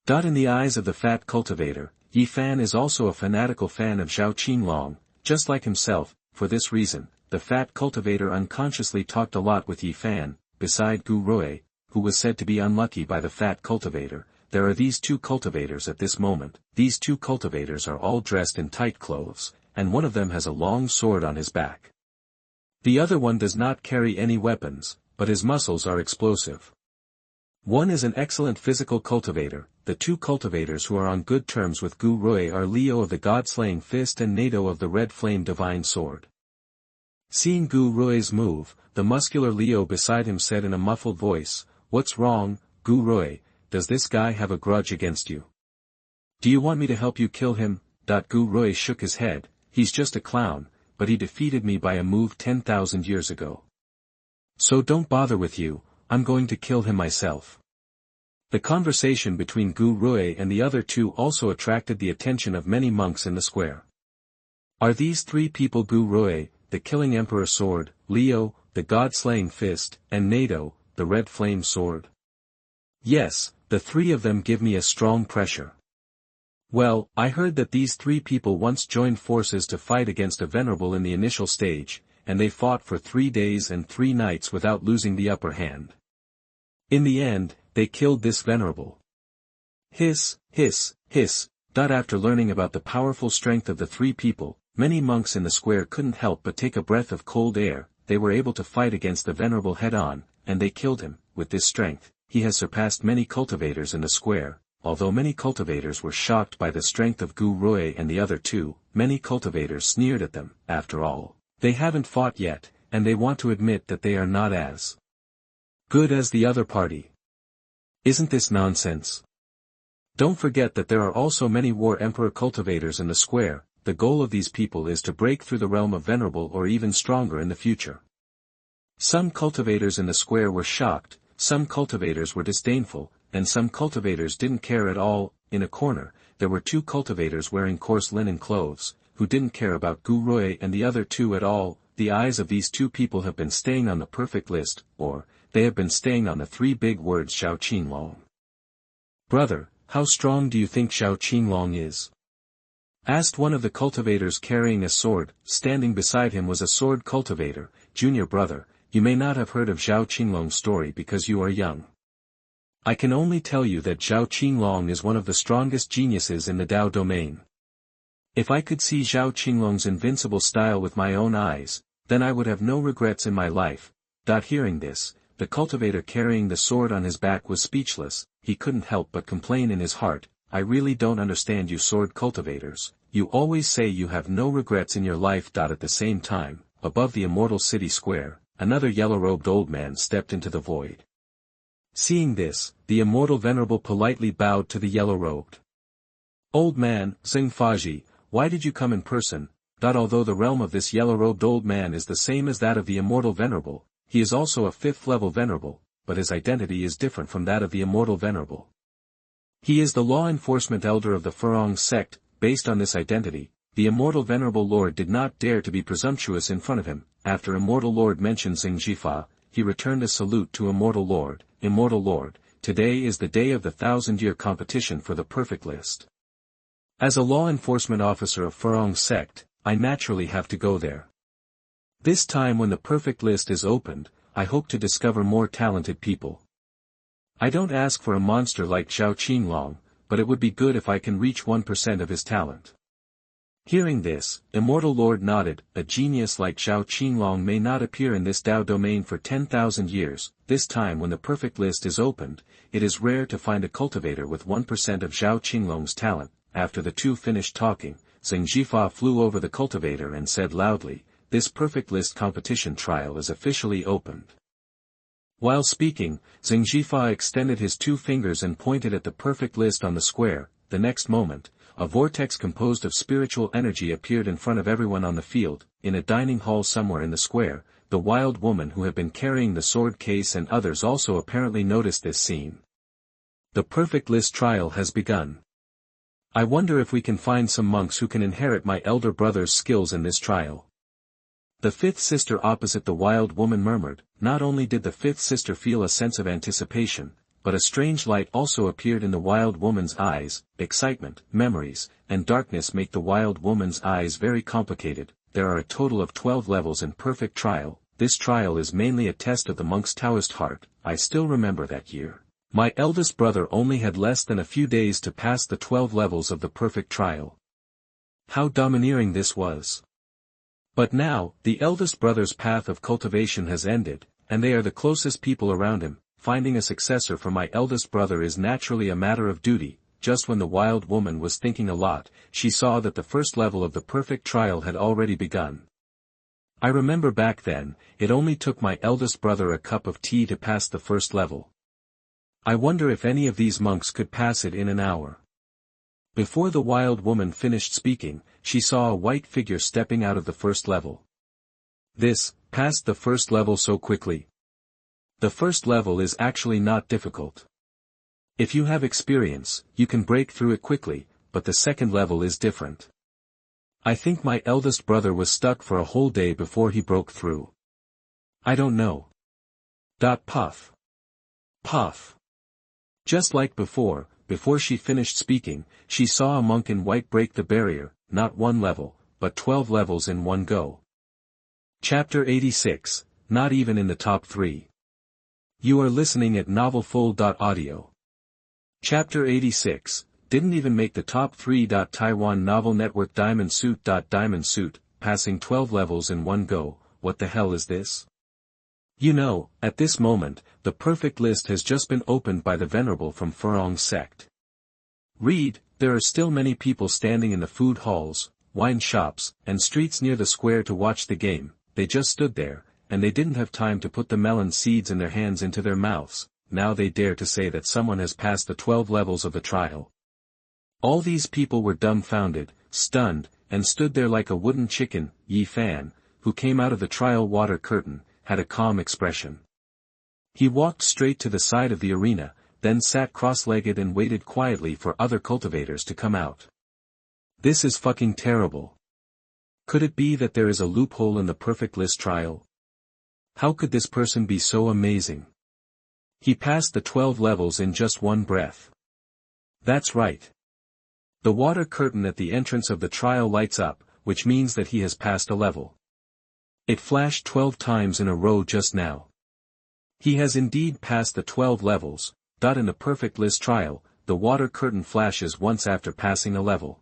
In the eyes of the fat cultivator, Yi Fan is also a fanatical fan of Zhao Qinglong, just like himself. For this reason, the fat cultivator unconsciously talked a lot with Yi Fan. Beside Gu Rui, who was said to be unlucky by the fat cultivator, there are these two cultivators at this moment. These two cultivators are all dressed in tight clothes, and one of them has a long sword on his back. The other one does not carry any weapons, but his muscles are explosive. One is an excellent physical cultivator. The two cultivators who are on good terms with Gu Rui are Leo of the God-slaying fist and Nato of the red flame divine sword. Seeing Gu Rui's move, the muscular Leo beside him said in a muffled voice, "What's wrong, Gu Rui? Does this guy have a grudge against you? Do you want me to help you kill him?" Gu Rui shook his head. "He's just a clown, but he defeated me by a move 10,000 years ago. So don't bother with you, I'm going to kill him myself." The conversation between Gu Rui and the other two also attracted the attention of many monks in the square. Are these three people Gu Rui, the killing emperor sword, Leo, the god-slaying fist, and Nato, the red flame sword? Yes, the three of them give me a strong pressure. Well, I heard that these three people once joined forces to fight against a venerable in the initial stage, and they fought for 3 days and 3 nights without losing the upper hand. In the end, they killed this venerable. Hiss, hiss, hiss. After learning about the powerful strength of the three people, many monks in the square couldn't help but take a breath of cold air. They were able to fight against the venerable head-on, and they killed him. With this strength, he has surpassed many cultivators in the square. Although many cultivators were shocked by the strength of Gu Rui and the other two, many cultivators sneered at them. After all, they haven't fought yet, and they want to admit that they are not as good as the other party. Isn't this nonsense? Don't forget that there are also many war emperor cultivators in the square. The goal of these people is to break through the realm of venerable or even stronger in the future. Some cultivators in the square were shocked, some cultivators were disdainful, and some cultivators didn't care at all. In a corner, there were 2 cultivators wearing coarse linen clothes, who didn't care about Gu Rui and the other 2 at all. The eyes of these 2 people have been staying on the perfect list, or, they have been staying on the 3 big words Zhao Qinglong. Brother, how strong do you think Zhao Qinglong is? Asked one of the cultivators carrying a sword. Standing beside him was a sword cultivator. Junior brother, you may not have heard of Zhao Qinglong's story because you are young. I can only tell you that Zhao Qinglong is one of the strongest geniuses in the Dao domain. If I could see Zhao Qinglong's invincible style with my own eyes, then I would have no regrets in my life. Hearing this, the cultivator carrying the sword on his back was speechless. He couldn't help but complain in his heart, "I really don't understand you sword cultivators, you always say you have no regrets in your life." At the same time, above the Immortal City Square, another yellow-robed old man stepped into the void. Seeing this, the Immortal Venerable politely bowed to the yellow-robed old man. "Xuanhuan, why did you come in person?" Although the realm of this yellow-robed old man is the same as that of the Immortal Venerable, he is also a 5th-level Venerable, but his identity is different from that of the Immortal Venerable. He is the law enforcement elder of the Furong sect. Based on this identity, the Immortal Venerable Lord did not dare to be presumptuous in front of him. After Immortal Lord mentioned Xuanhuan, he returned a salute to Immortal Lord. "Immortal Lord, today is the day of the 1,000-year competition for the perfect list. As a law enforcement officer of Furong sect, I naturally have to go there. This time when the perfect list is opened, I hope to discover more talented people. I don't ask for a monster like Xiao Qinglong, but it would be good if I can reach 1% of his talent." Hearing this, Immortal Lord nodded. "A genius like Xiao Qinglong may not appear in this Dao domain for 10,000 years, this time when the perfect list is opened, it is rare to find a cultivator with 1% of Xiao Qinglong's talent." After the two finished talking, Xuanhuan flew over the cultivator and said loudly, "This perfect list competition trial is officially opened." While speaking, Xuanhuan extended his 2 fingers and pointed at the perfect list on the square. The next moment, a vortex composed of spiritual energy appeared in front of everyone on the field. In a dining hall somewhere in the square, the wild woman who had been carrying the sword case and others also apparently noticed this scene. "The perfect list trial has begun. I wonder if we can find some monks who can inherit my elder brother's skills in this trial." The 5th sister opposite the wild woman murmured. Not only did the 5th sister feel a sense of anticipation, but a strange light also appeared in the wild woman's eyes. Excitement, memories, and darkness make the wild woman's eyes very complicated. There are a total of 12 levels in perfect trial. This trial is mainly a test of the monk's Taoist heart. I still remember that year. My eldest brother only had less than a few days to pass the 12 levels of the perfect trial. How domineering this was. But now, the eldest brother's path of cultivation has ended, and they are the closest people around him. Finding a successor for my eldest brother is naturally a matter of duty. Just when the wild woman was thinking a lot, she saw that the first level of the perfect trial had already begun. I remember back then, it only took my eldest brother a cup of tea to pass the first level. I wonder if any of these monks could pass it in an hour. Before the wild woman finished speaking, she saw a white figure stepping out of the first level. This, passed the first level so quickly. The first level is actually not difficult. If you have experience, you can break through it quickly, but the second level is different. I think my eldest brother was stuck for a whole day before he broke through. I don't know. Puff. Puff. Just like before she finished speaking, she saw a monk in white break the barrier, not 1 level, but 12 levels in one go. Chapter 86, Not even in the top 3. You are listening at novelfull.audio. Chapter 86, Didn't even make the top 3. Taiwan Novel Network Diamond Suit, passing 12 levels in one go. What the hell is this? You know, at this moment, the perfect list has just been opened by the Venerable from Furong sect. Read, there are still many people standing in the food halls, wine shops, and streets near the square to watch the game. They just stood there, and they didn't have time to put the melon seeds in their hands into their mouths. Now they dare to say that someone has passed the 12 levels of the trial. All these people were dumbfounded, stunned, and stood there like a wooden chicken. Yi Fan, who came out of the trial water curtain, had a calm expression. He walked straight to the side of the arena, then sat cross-legged and waited quietly for other cultivators to come out. This is fucking terrible. Could it be that there is a loophole in the perfect list trial? How could this person be so amazing? He passed the 12 levels in just one breath. That's right. The water curtain at the entrance of the trial lights up, which means that he has passed a level. It flashed 12 times in a row just now. He has indeed passed the 12 levels. In the perfect list trial, the water curtain flashes once after passing a level.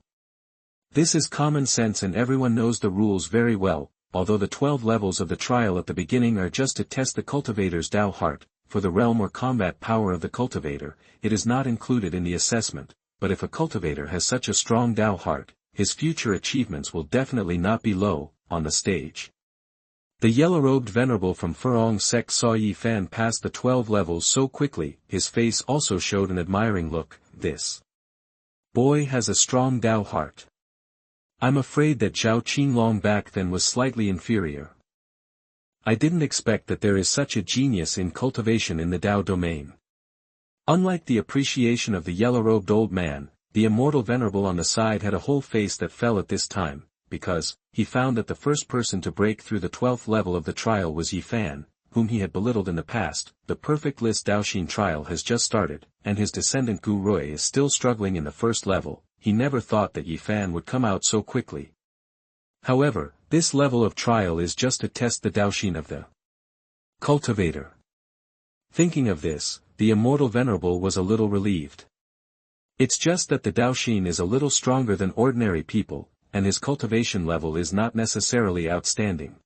This is common sense and everyone knows the rules very well. although the 12 levels of the trial at the beginning are just to test the cultivator's Dao heart, for the realm or combat power of the cultivator, it is not included in the assessment, but if a cultivator has such a strong Dao heart, his future achievements will definitely not be low, on the stage. The yellow-robed venerable from Furong sect saw Yi Fan pass the 12 levels so quickly, his face also showed an admiring look. This boy has a strong Dao heart. I'm afraid that Zhao Qinglong back then was slightly inferior. I didn't expect that there is such a genius in cultivation in the Dao domain. Unlike the appreciation of the yellow-robed old man, the immortal venerable on the side had a whole face that fell at this time, because he found that the first person to break through the 12th level of the trial was Yi Fan, whom he had belittled in the past. The perfect list Daoxin trial has just started, and his descendant Gu Rui is still struggling in the first level. He never thought that Yi Fan would come out so quickly. However, this level of trial is just to test the Daoxin of the cultivator. Thinking of this, the immortal venerable was a little relieved. It's just that the Daoxin is a little stronger than ordinary people, and his cultivation level is not necessarily outstanding.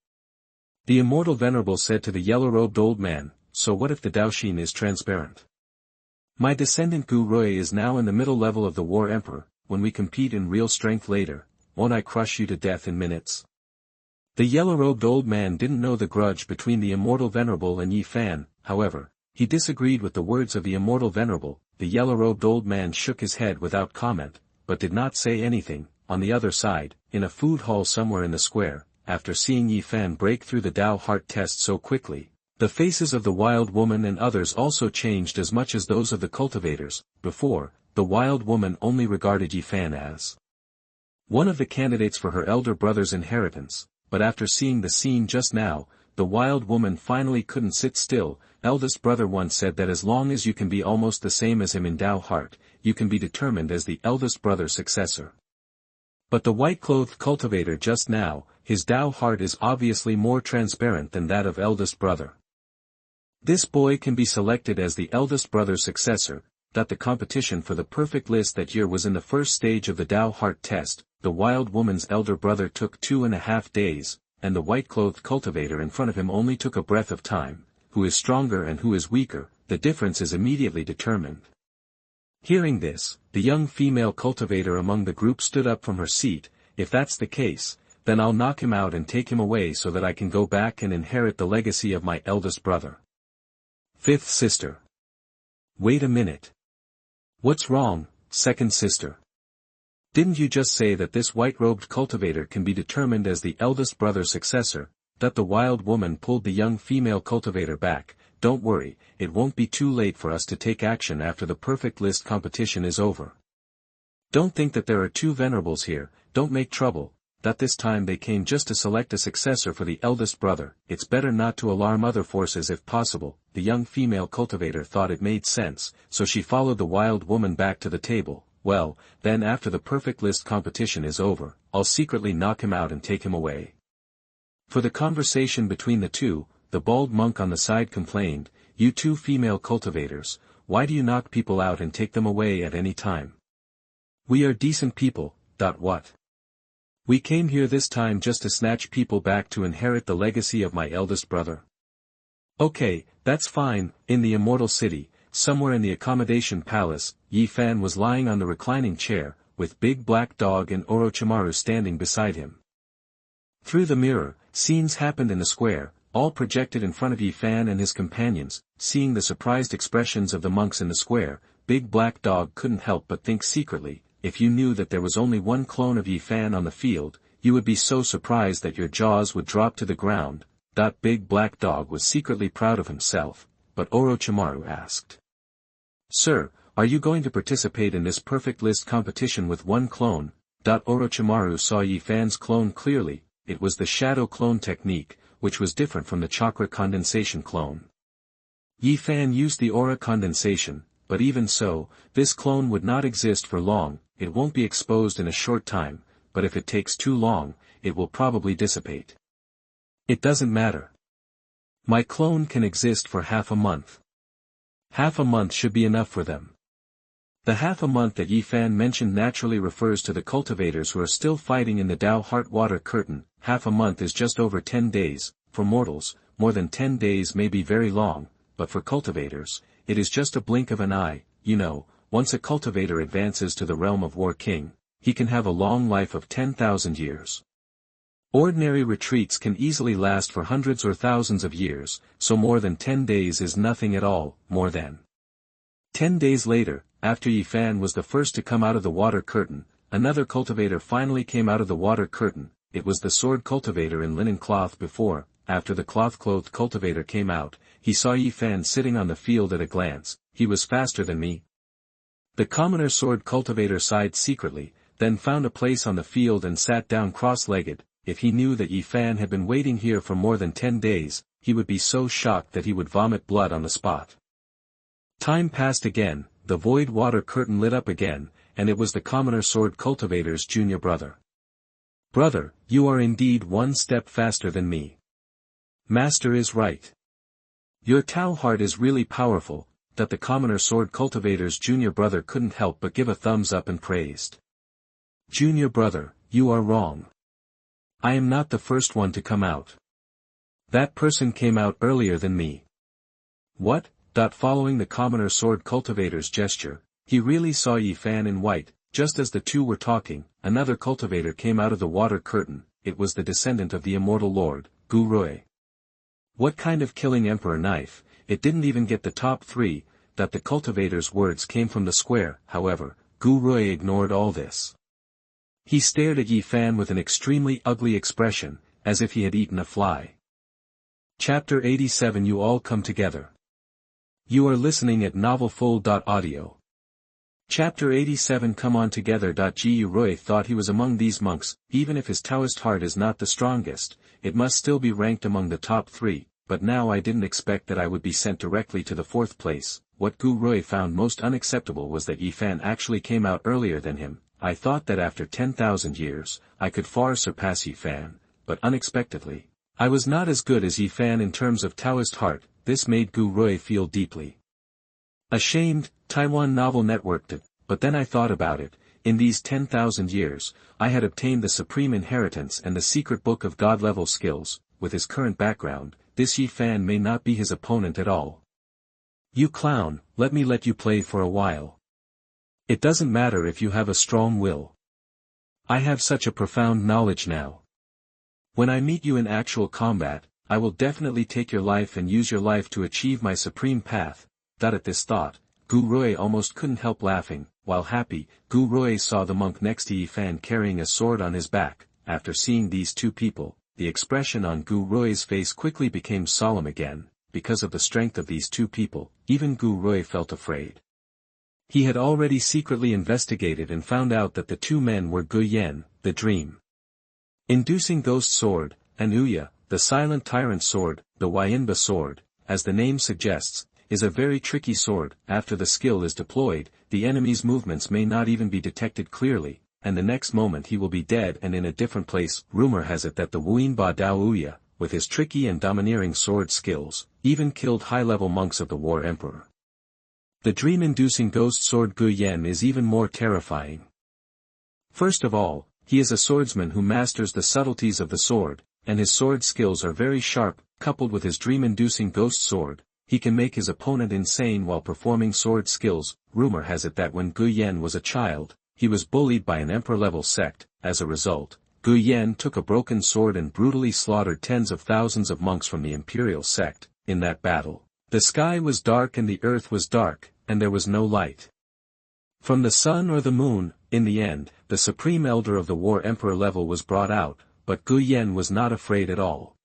The immortal venerable said to the yellow-robed old man, "So what if the Daoxin is transparent? My descendant Gu Rui is now in the middle level of the War Emperor. When we compete in real strength later, won't I crush you to death in minutes?" The yellow-robed old man didn't know the grudge between the immortal venerable and Yi Fan. However, he disagreed with the words of the immortal venerable. The yellow-robed old man shook his head without comment, but did not say anything. On the other side, in a food hall somewhere in the square, after seeing Yi Fan break through the Dao heart test so quickly, the faces of the wild woman and others also changed as much as those of the cultivators. Before, the wild woman only regarded Yi Fan as one of the candidates for her elder brother's inheritance, but after seeing the scene just now, the wild woman finally couldn't sit still. Eldest brother once said that as long as you can be almost the same as him in Dao heart, you can be determined as the eldest brother's successor. But the white-clothed cultivator just now, his Dao heart is obviously more transparent than that of eldest brother. This boy can be selected as the eldest brother's successor. That the competition for the perfect list that year was in the first stage of the Dao heart test. The wild woman's elder brother took 2.5 days, and the white-clothed cultivator in front of him only took a breath of time. Who is stronger and who is weaker, the difference is immediately determined. Hearing this, the young female cultivator among the group stood up from her seat. If that's the case, then I'll knock him out and take him away so that I can go back and inherit the legacy of my eldest brother. Fifth sister. Wait a minute. What's wrong, second sister? Didn't you just say that this white-robed cultivator can be determined as the eldest brother's successor? That the wild woman pulled the young female cultivator back. Don't worry, it won't be too late for us to take action after the perfect list competition is over. Don't think that there are two venerables here. Don't make trouble. That this time they came just to select a successor for the eldest brother. It's better not to alarm other forces if possible. The young female cultivator thought it made sense, so she followed the wild woman back to the table. Well, then after the perfect list competition is over, I'll secretly knock him out and take him away. For the conversation between the two, the bald monk on the side complained, "You two female cultivators, why do you knock people out and take them away at any time? We are decent people. What? We came here this time just to snatch people back to inherit the legacy of my eldest brother." Okay, that's fine. In the Immortal City, somewhere in the accommodation palace, Yi Fan was lying on the reclining chair, with Big Black Dog and Orochimaru standing beside him. Through the mirror, scenes happened in the square, all projected in front of Yi Fan and his companions. Seeing the surprised expressions of the monks in the square, Big Black Dog couldn't help but think secretly, if you knew that there was only one clone of Yi Fan on the field, you would be so surprised that your jaws would drop to the ground. Big Black Dog was secretly proud of himself, but Orochimaru asked, "Sir, are you going to participate in this perfect list competition with one clone?" Orochimaru saw Yi Fan's clone clearly. It was the shadow clone technique, which was different from the chakra condensation clone. Yi Fan used the aura condensation, but even so, this clone would not exist for long. It won't be exposed in a short time, but if it takes too long, it will probably dissipate. It doesn't matter. My clone can exist for half a month. Half a month should be enough for them. The half a month that Yi Fan mentioned naturally refers to the cultivators who are still fighting in the Dao Heart Water Curtain. Half a month is just over 10 days, for mortals, more than 10 days may be very long, but for cultivators, it is just a blink of an eye. Once a cultivator advances to the realm of War King, he can have a long life of 10,000 years. Ordinary retreats can easily last for hundreds or thousands of years, so more than 10 days is nothing at all. More than 10 days later, after Yi Fan was the first to come out of the water curtain, another cultivator finally came out of the water curtain. It was the sword cultivator in linen cloth before. After the cloth-clothed cultivator came out, he saw Yi Fan sitting on the field at a glance. He was faster than me. The commoner sword cultivator sighed secretly, then found a place on the field and sat down cross-legged. If he knew that Yi Fan had been waiting here for more than 10 days, he would be so shocked that he would vomit blood on the spot. Time passed again, the void water curtain lit up again, and it was the commoner sword cultivator's junior brother. Brother, you are indeed one step faster than me. Master is right. Your Tao heart is really powerful. That the commoner sword cultivator's junior brother couldn't help but give a thumbs up and praised. Junior brother, you are wrong. I am not the first one to come out. That person came out earlier than me. What? Following the commoner sword cultivator's gesture, he really saw Yi Fan in white. Just as the two were talking, another cultivator came out of the water curtain. It was the descendant of the immortal lord, Gu Rui. What kind of killing emperor knife? It didn't even get the top 3. That the cultivator's words came from the square. However, Gu Rui ignored all this. He stared at Yi Fan with an extremely ugly expression, as if he had eaten a fly. Chapter 87. You all come together. You are listening at novelfull.audio. Chapter 87. Come on together. Gu Rui thought he was among these monks. Even if his Taoist heart is not the strongest, it must still be ranked among the top 3. But now I didn't expect that I would be sent directly to the 4th place. What Gu Rui found most unacceptable was that Yi Fan actually came out earlier than him. I thought that after 10,000 years, I could far surpass Yi Fan, but unexpectedly, I was not as good as Yi Fan in terms of Taoist heart. This made Gu Rui feel deeply ashamed. Taiwan Novel Network. But then I thought about it. In these 10,000 years, I had obtained the supreme inheritance and the secret book of god-level skills. With his current background, this Yi Fan may not be his opponent at all. You clown, let me let you play for a while. It doesn't matter if you have a strong will. I have such a profound knowledge now. When I meet you in actual combat, I will definitely take your life and use your life to achieve my supreme path. At this thought, Gu Rui almost couldn't help laughing. While happy, Gu Rui saw the monk next to Yi Fan carrying a sword on his back. After seeing these two people, the expression on Gu Rui's face quickly became solemn again. Because of the strength of these two people, even Gu Rui felt afraid. He had already secretly investigated and found out that the two men were Gu Yan, the dream-inducing ghost sword, and Uya, the silent tyrant sword. The Huayanba sword, as the name suggests, is a very tricky sword. After the skill is deployed, the enemy's movements may not even be detected clearly, and the next moment he will be dead and in a different place. Rumor has it that the Huayanba Dao Uya, with his tricky and domineering sword skills, even killed high-level monks of the War Emperor. The dream-inducing ghost sword Gu Yan is even more terrifying. First of all, he is a swordsman who masters the subtleties of the sword, and his sword skills are very sharp. Coupled with his dream-inducing ghost sword, he can make his opponent insane while performing sword skills. Rumor has it that when Gu Yan was a child, he was bullied by an emperor-level sect. As a result, Gu Yan took a broken sword and brutally slaughtered tens of thousands of monks from the imperial sect. In that battle, the sky was dark and the earth was dark, and there was no light from the sun or the moon. In the end, the supreme elder of the War Emperor level was brought out, but Gu Yan was not afraid at all.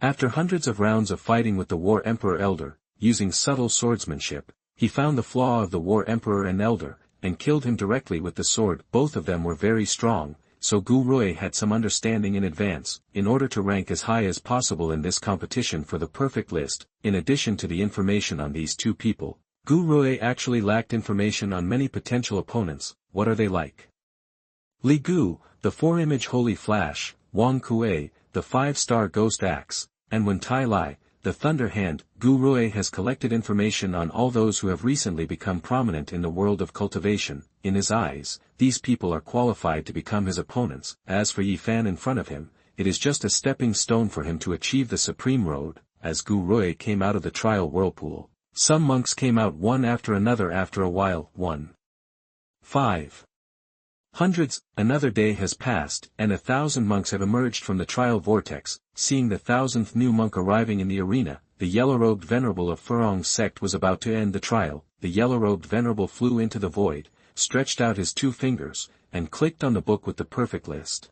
After hundreds of rounds of fighting with the War Emperor Elder, using subtle swordsmanship, he found the flaw of the War Emperor and Elder, and killed him directly with the sword. Both of them were very strong, so Gu Rui had some understanding in advance. In order to rank as high as possible in this competition for the perfect list, in addition to the information on these two people, Gu Rui actually lacked information on many potential opponents. What are they like? Li Gu, the 4-image holy flash, Wang Kuei, the 5-star ghost axe, and Wen Tai Lai, the Thunder Hand, Gu Rui has collected information on all those who have recently become prominent in the world of cultivation. In his eyes, these people are qualified to become his opponents. As for Yi Fan in front of him, it is just a stepping stone for him to achieve the supreme road. As Gu Rui came out of the trial whirlpool, some monks came out one after another. After a while, 500. Another day has passed, and 1,000 monks have emerged from the trial vortex. Seeing the 1,000th new monk arriving in the arena, the yellow-robed venerable of Furong's sect was about to end the trial. The yellow-robed venerable flew into the void, stretched out his 2 fingers, and clicked on the book with the perfect list.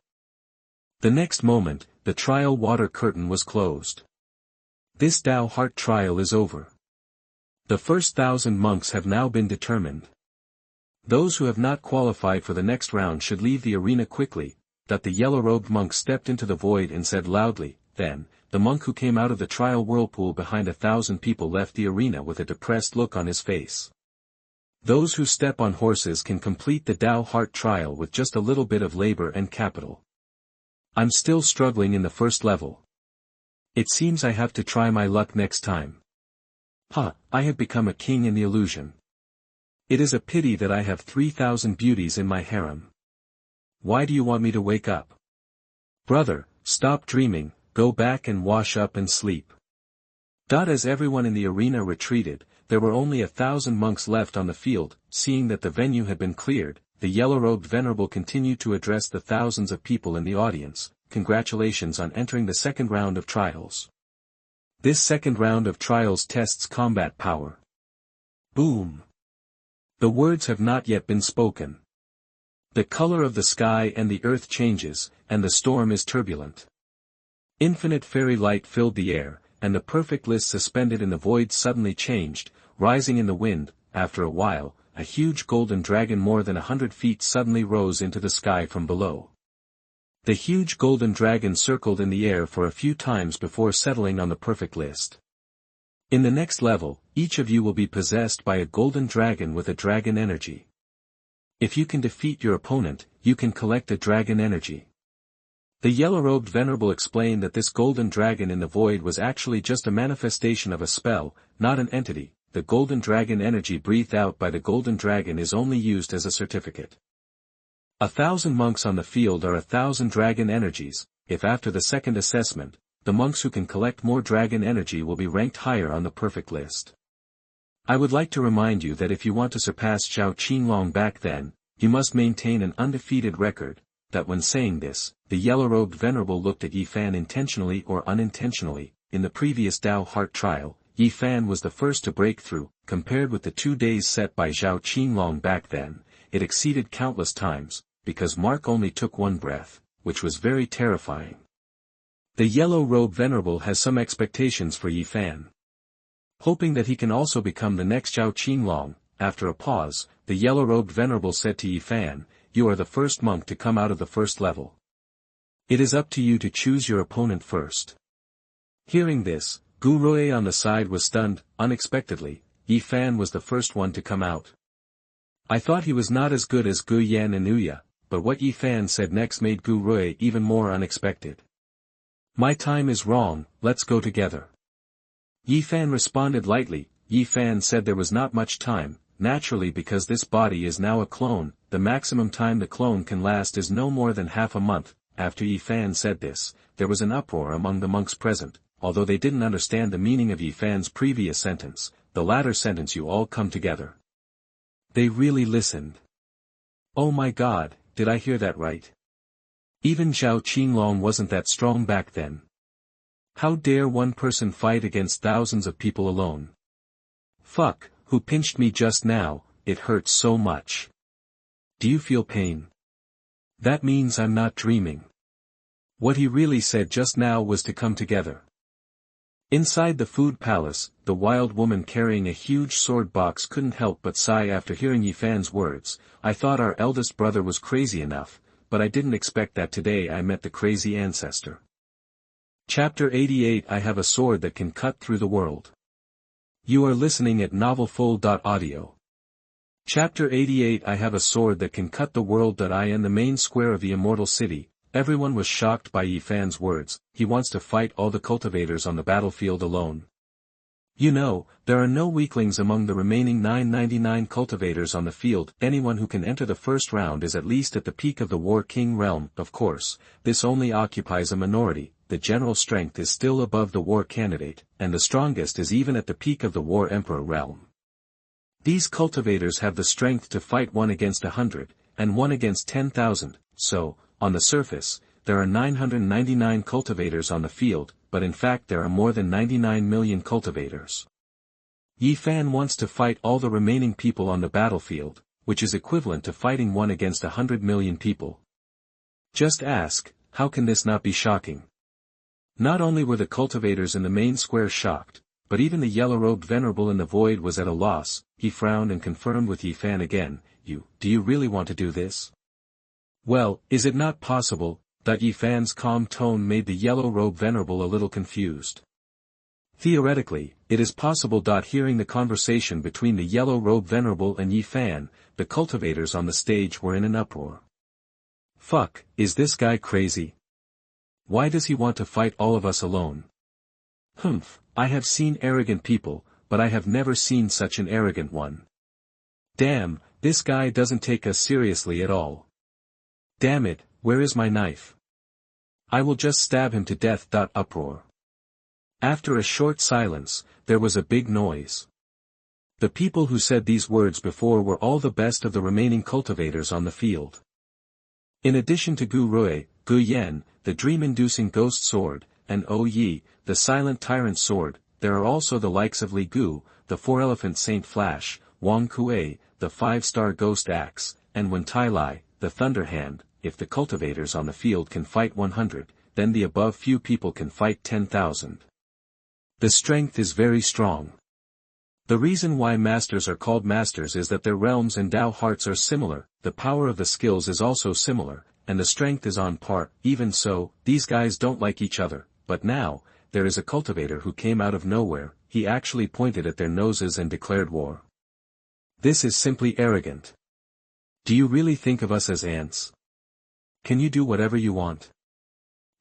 The next moment, the trial water curtain was closed. This Tao Heart trial is over. The first 1,000 monks have now been determined. Those who have not qualified for the next round should leave the arena quickly. That the yellow-robed monk stepped into the void and said loudly. Then, the monk who came out of the trial whirlpool behind 1,000 people left the arena with a depressed look on his face. Those who step on horses can complete the Tao Heart trial with just a little bit of labor and capital. I'm still struggling in the first level. It seems I have to try my luck next time. I have become a king in the illusion. It is a pity that I have 3,000 beauties in my harem. Why do you want me to wake up? Brother, stop dreaming, go back and wash up and sleep. As everyone in the arena retreated, there were only 1,000 monks left on the field. Seeing that the venue had been cleared, the yellow-robed venerable continued to address the thousands of people in the audience. Congratulations on entering the second round of trials. This second round of trials tests combat power. Boom. The words have not yet been spoken. The color of the sky and the earth changes, and the storm is turbulent. Infinite fairy light filled the air, and the perfect list suspended in the void suddenly changed, rising in the wind. After a while, a huge golden dragon more than 100 feet suddenly rose into the sky from below. The huge golden dragon circled in the air for a few times before settling on the perfect list. In the next level, each of you will be possessed by a golden dragon with a dragon energy. If you can defeat your opponent, you can collect a dragon energy. The yellow-robed venerable explained that this golden dragon in the void was actually just a manifestation of a spell, not an entity. The golden dragon energy breathed out by the golden dragon is only used as a certificate. 1,000 monks on the field are 1,000 dragon energies. If after the second assessment, the monks who can collect more dragon energy will be ranked higher on the perfect list. I would like to remind you that if you want to surpass Zhao Qinglong back then, you must maintain an undefeated record. That when saying this, the yellow-robed venerable looked at Yi Fan intentionally or unintentionally. In the previous Tao Heart trial, Yi Fan was the first to break through. Compared with the 2 days set by Zhao Qinglong back then, it exceeded countless times, because Mark only took 1 breath, which was very terrifying. The yellow-robed venerable has some expectations for Yi Fan. Hoping that he can also become the next Zhao Qinglong, after a pause, the yellow-robed venerable said to Yi Fan, "You are the first monk to come out of the first level. It is up to you to choose your opponent first." Hearing this, Gu Rui on the side was stunned. Unexpectedly, Yi Fan was the first one to come out. I thought he was not as good as Gu Yan and Ouya, but what Yi Fan said next made Gu Rui even more unexpected. "My time is wrong, let's go together." Yi Fan responded lightly. Yi Fan said there was not much time, naturally because this body is now a clone. The maximum time the clone can last is no more than half a month. After Yi Fan said this, there was an uproar among the monks present, although they didn't understand the meaning of Yi Fan's previous sentence, the latter sentence, "You all come together." They really listened. Oh my God, did I hear that right? Even Zhao Qinglong wasn't that strong back then. How dare one person fight against thousands of people alone? Fuck, who pinched me just now? It hurts so much. Do you feel pain? That means I'm not dreaming. What he really said just now was to come together. Inside the food palace, the wild woman carrying a huge sword box couldn't help but sigh after hearing Yi Fan's words. I thought our eldest brother was crazy enough, but I didn't expect that today I met the crazy ancestor. Chapter 88. I have a sword that can cut through the world. You are listening at novelfull.audio. Chapter 88. I have a sword that can cut the world. I am the main square of the immortal city. everyone was shocked by Yi Fan's words. He wants to fight all the cultivators on the battlefield alone. You know, there are no weaklings among the remaining 999 cultivators on the field. Anyone who can enter the first round is at least at the peak of the War King realm. Of course, this only occupies a minority. The general strength is still above the War Candidate, and the strongest is even at the peak of the War Emperor realm. These cultivators have the strength to fight 1 against 100, and 1 against 10,000, so, on the surface, there are 999 cultivators on the field, but in fact there are more than 99 million cultivators. Yi Fan wants to fight all the remaining people on the battlefield, which is equivalent to fighting 1 against 100 million people. Just ask, how can this not be shocking? Not only were the cultivators in the main square shocked, but even the yellow-robed venerable in the void was at a loss. He frowned and confirmed with Yi Fan again, do you really want to do this? Well, is it not possible? That Yi Fan's calm tone made the yellow-robed venerable a little confused. Theoretically, it is possible. Hearing the conversation between the yellow-robed venerable and Yi Fan, the cultivators on the stage were in an uproar. Fuck, is this guy crazy? Why does he want to fight all of us alone? Humph, I have seen arrogant people, but I have never seen such an arrogant one. Damn, this guy doesn't take us seriously at all. Damn it, where is my knife? I will just stab him to death. Uproar. After a short silence, there was a big noise. The people who said these words before were all the best of the remaining cultivators on the field. In addition to Gu Rui, Gu Yan, the dream-inducing ghost sword, and O Yi, the silent tyrant sword, there are also the likes of Li Gu, the four-elephant Saint Flash, Wang Kuei, the five-star ghost axe, and Wen Tai Lai, the thunder hand. If the cultivators on the field can fight 100, then the above few people can fight 10,000. The strength is very strong. The reason why masters are called masters is that their realms and Dao hearts are similar, the power of the skills is also similar, and the strength is on par. Even so, these guys don't like each other, but now, there is a cultivator who came out of nowhere. He actually pointed at their noses and declared war. This is simply arrogant. Do you really think of us as ants? Can you do whatever you want?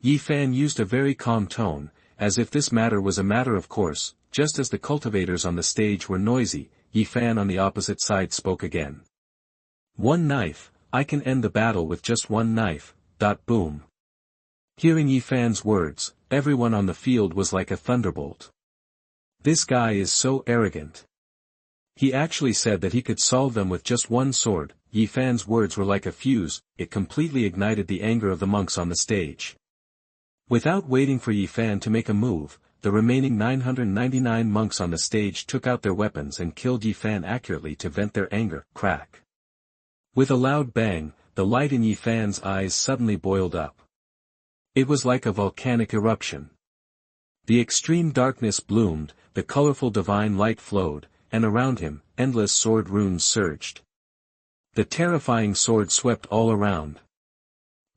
Yi Fan used a very calm tone, as if this matter was a matter of course. Just as the cultivators on the stage were noisy, Yi Fan on the opposite side spoke again. 1 knife, I can end the battle with just 1 knife. Boom. Hearing Yi Fan's words, everyone on the field was like a thunderbolt. This guy is so arrogant. He actually said that he could solve them with just 1 sword. Yi Fan's words were like a fuse, it completely ignited the anger of the monks on the stage. Without waiting for Yi Fan to make a move, the remaining 999 monks on the stage took out their weapons and killed Yi Fan accurately to vent their anger. Crack. With a loud bang, the light in Yi Fan's eyes suddenly boiled up. It was like a volcanic eruption. The extreme darkness bloomed, the colorful divine light flowed, and around him, endless sword runes surged. The terrifying sword swept all around.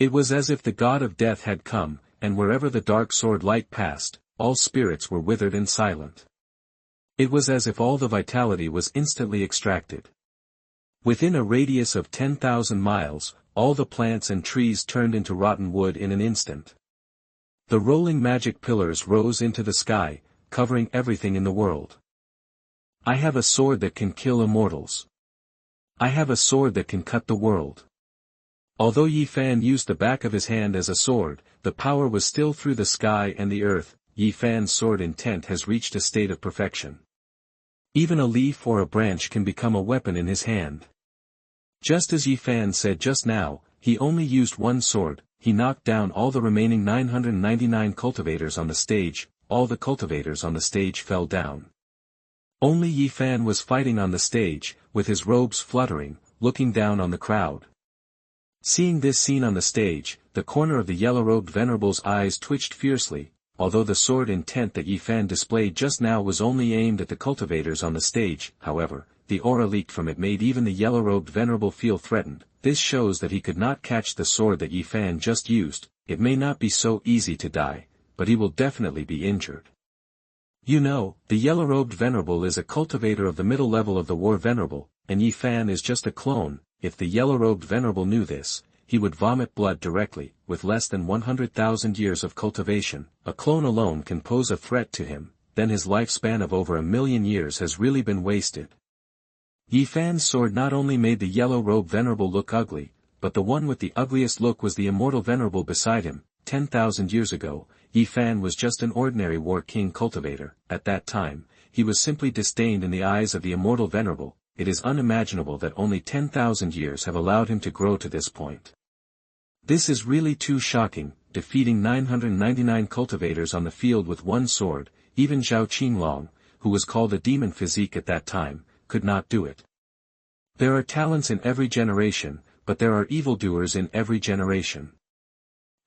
It was as if the god of death had come, and wherever the dark sword light passed, all spirits were withered and silent. It was as if all the vitality was instantly extracted. Within a radius of 10,000 miles, all the plants and trees turned into rotten wood in an instant. The rolling magic pillars rose into the sky, covering everything in the world. I have a sword that can kill immortals. I have a sword that can cut the world. Although Yi Fan used the back of his hand as a sword, the power was still through the sky and the earth. Yi Fan's sword intent has reached a state of perfection. Even a leaf or a branch can become a weapon in his hand. Just as Yi Fan said just now, he only used 1 sword, he knocked down all the remaining 999 cultivators on the stage. All the cultivators on the stage fell down. Only Yi Fan was fighting on the stage, with his robes fluttering, looking down on the crowd. Seeing this scene on the stage, the corner of the yellow-robed venerable's eyes twitched fiercely. Although the sword intent that Yi Fan displayed just now was only aimed at the cultivators on the stage, however, the aura leaked from it made even the yellow-robed venerable feel threatened. This shows that he could not catch the sword that Yi Fan just used. It may not be so easy to die, but he will definitely be injured. You know, the yellow-robed venerable is a cultivator of the middle level of the war venerable, and Yi Fan is just a clone. If the yellow-robed venerable knew this, he he would vomit blood directly. With less than 100,000 years of cultivation, a clone alone can pose a threat to him, then his lifespan of over 1,000,000 years has really been wasted. Yi Fan's sword not only made the yellow robe venerable look ugly, but the one with the ugliest look was the immortal venerable beside him. 10,000 years ago, Yi Fan was just an ordinary war king cultivator. At that time, he was simply disdained in the eyes of the immortal venerable. It is unimaginable that only 10,000 years have allowed him to grow to this point. This is really too shocking. Defeating 999 cultivators on the field with one sword, even Zhao Qinglong, who was called a demon physique at that time, could not do it. There are talents in every generation, but there are evildoers in every generation.